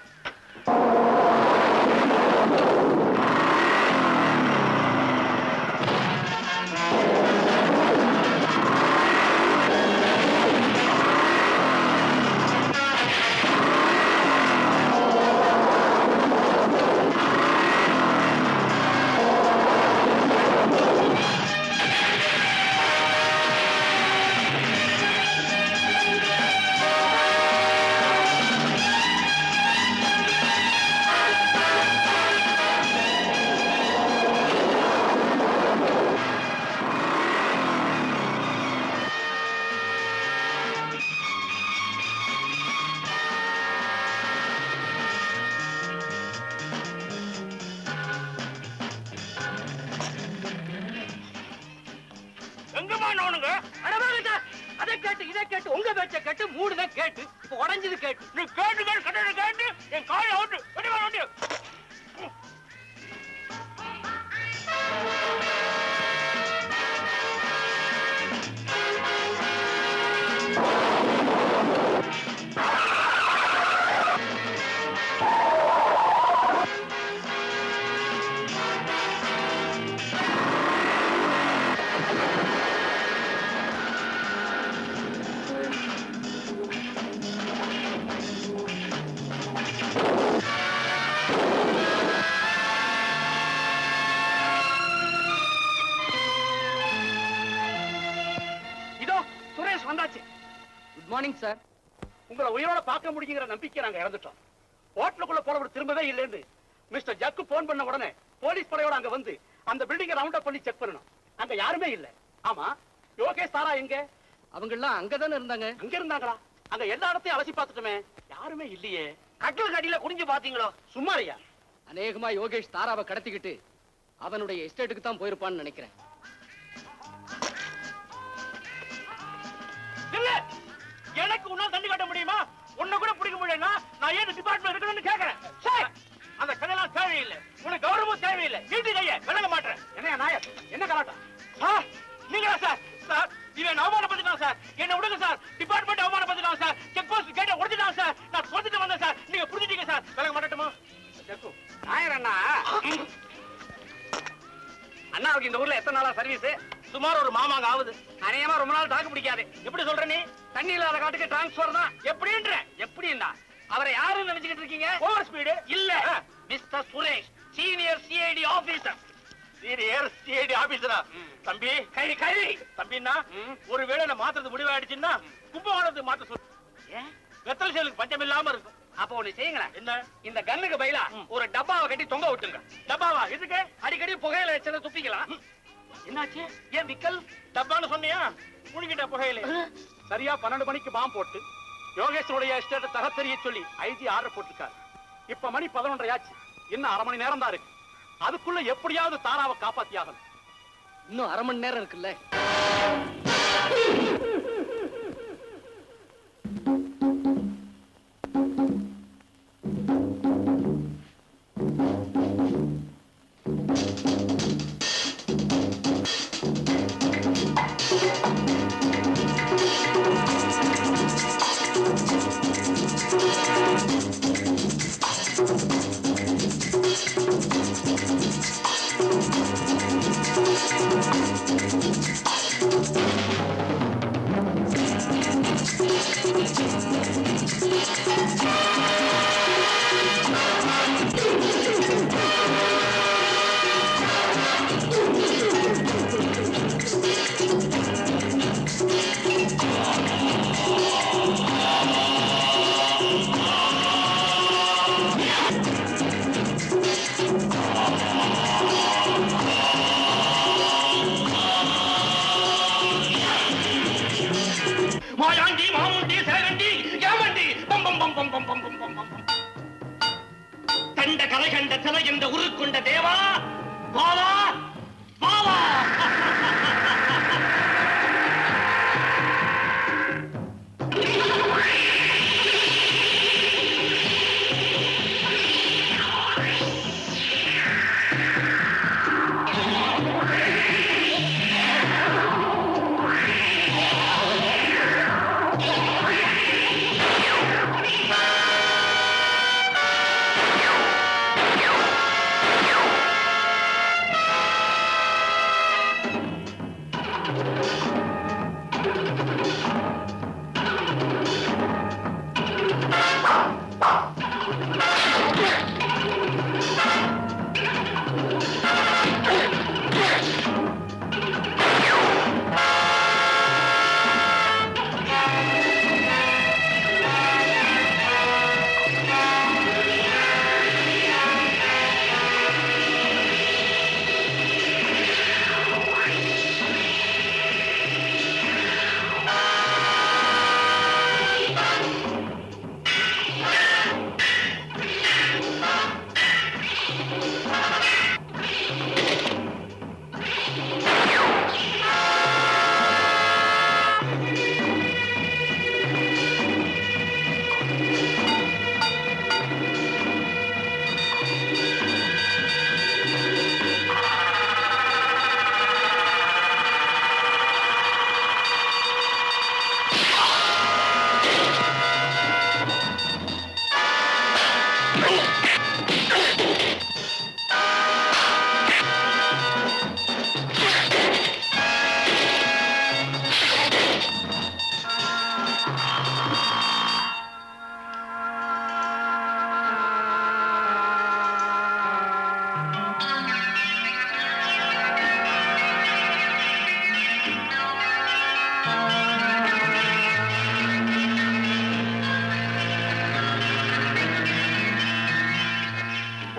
உங்க பேச்ச கேட்டு மூடுதான் கேட்டு இப்ப உடஞ்சது கேட்டு நீ கேட்டு கேட்டு கேட்டு என் காலை அவுட்டு வண்டி. Good morning sir. உங்களை உயிரோட பார்க்க முடியுங்கிற நம்பிக்கை நாங்க இறந்துட்டோம். ஹோட்டலுக்குள்ள போனவர் திரும்பவே இல்லைன்னு மிஸ்டர் ஜக்கு போன் பண்ண உடனே போலீஸ் படையோட அங்க வந்து அந்த பில்டிங்கை ரவுண்ட் அப் பண்ணி செக் பண்ணணும். அங்க யாருமே இல்ல. ஆமா, யோகேஷ் தாரா எங்க? அவங்க எல்லாம் அங்கதானே இருந்தாங்க. அங்க இருந்தாங்களா? அங்க எல்லா இடத்தையும் அலசி பார்த்துட்டுமே, யாருமே இல்லையே. கட்டில் கடியில குடிஞ்சு பாத்தீங்களோ? சும்மாரியா? அநேகமா யோகேஷ் தாராவை கடத்திக்கிட்டு அவனுடைய எஸ்டேட்டுக்கு தான் போயிருப்பான்னு நினைக்கிறேன். எனக்கு உன்னால தண்ணி கட்ட முடியுமா? உன்ன கூட பிடிக்க முடியலன்னா நான் ஏன் டிபார்ட்மெண்ட் இருக்கணும்னு கேக்குறேன். அந்த கதையெல்லாம் தேவையில்லை. உனக்கு கௌரவம் தேவையில்லை. வீட்டு கைய விளங்க மாட்டேன். என்ன நாயர், என்ன கலாட்டம்? நீங்களா சார்? சார், இவன் அவமானப்படுத்தினான் சார். என்ன விடுங்க சார். டிபார்ட்மெண்ட் அவமானப்படுத்தினான் சார். செக் போஸ்ட் கேட்ட உடைச்சிட்டான் சார். நான் சொல்லிட்டு வந்தேன் சார். நீங்க புரிஞ்சுட்டீங்க சார். விளங்க மாட்டேமா? நாயர் அண்ணா, அண்ணாவுக்கு இந்த ஊர்ல எத்தனை நாளா சர்வீஸ்? சுமார் ஒரு மாமாங்க ஆகுது. அநேகமா ரொம்ப நாள் தாக்கு பிடிக்காது. எப்படி சொல்ற நீ? தண்ணி இல்லாத காட்டுக்கு டிரான்ஸ்பர் தான். எப்படின்ற? எப்படின்னா அவரை யாருன்னு நினைச்சுக்கிட்டு இருக்கீங்க? ஓவர் ஸ்பீடு இல்ல, mister Suresh, senior CID officer. Senior CID ஆபீசரா? தம்பி கை கை தம்பின்னா ஒருவேளை நான் மாத்துறது முடிவாயிடுச்சுன்னா கும்பகோணத்துக்கு மாத்த சொல்லு. வெத்தல் சேலுக்கு பஞ்சம் இல்லாம இருக்கும். அப்ப ஒண்ணு செய்யுங்களேன். என்ன? இந்த கண்ணுக்கு பயிலா ஒரு டப்பாவை கட்டி தொங்க விட்டுங்க. டப்பாவா? இதுக்கு அடிக்கடி புகையில வச்சத துப்பிக்கலாம். என்னாச்சு? ஏன் விக்கல்? டப்பான்னு சொன்னியா? முழுங்கிட்ட புகையில. சரியா 12 மணிக்கு பாம்பு போட்டு யோகேஷனுடைய எஸ்டேட்டை தகத்தெறிய சொல்லி ஐஜி ஆர்டர் போட்டிருக்காரு. இப்ப மணி 11:30 ஆச்சு. இன்னும் அரை மணி நேரம் தான் இருக்கு. அதுக்குள்ள எப்படியாவது தாராவை காப்பாத்தியாகணும். இன்னும் அரை மணி நேரம் இருக்குல்ல. சிலை என்ற உருக்கொண்ட தேவா பாவா பாவா.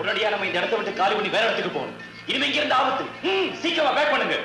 உடனடியா நம்ம இந்த இடத்தை விட்டு காலி பண்ணி வேற இடத்துக்கு போகணும். இனிமே இங்க இருந்து ஆபத்து. சீக்கிரமா பேக் பண்ணுங்க.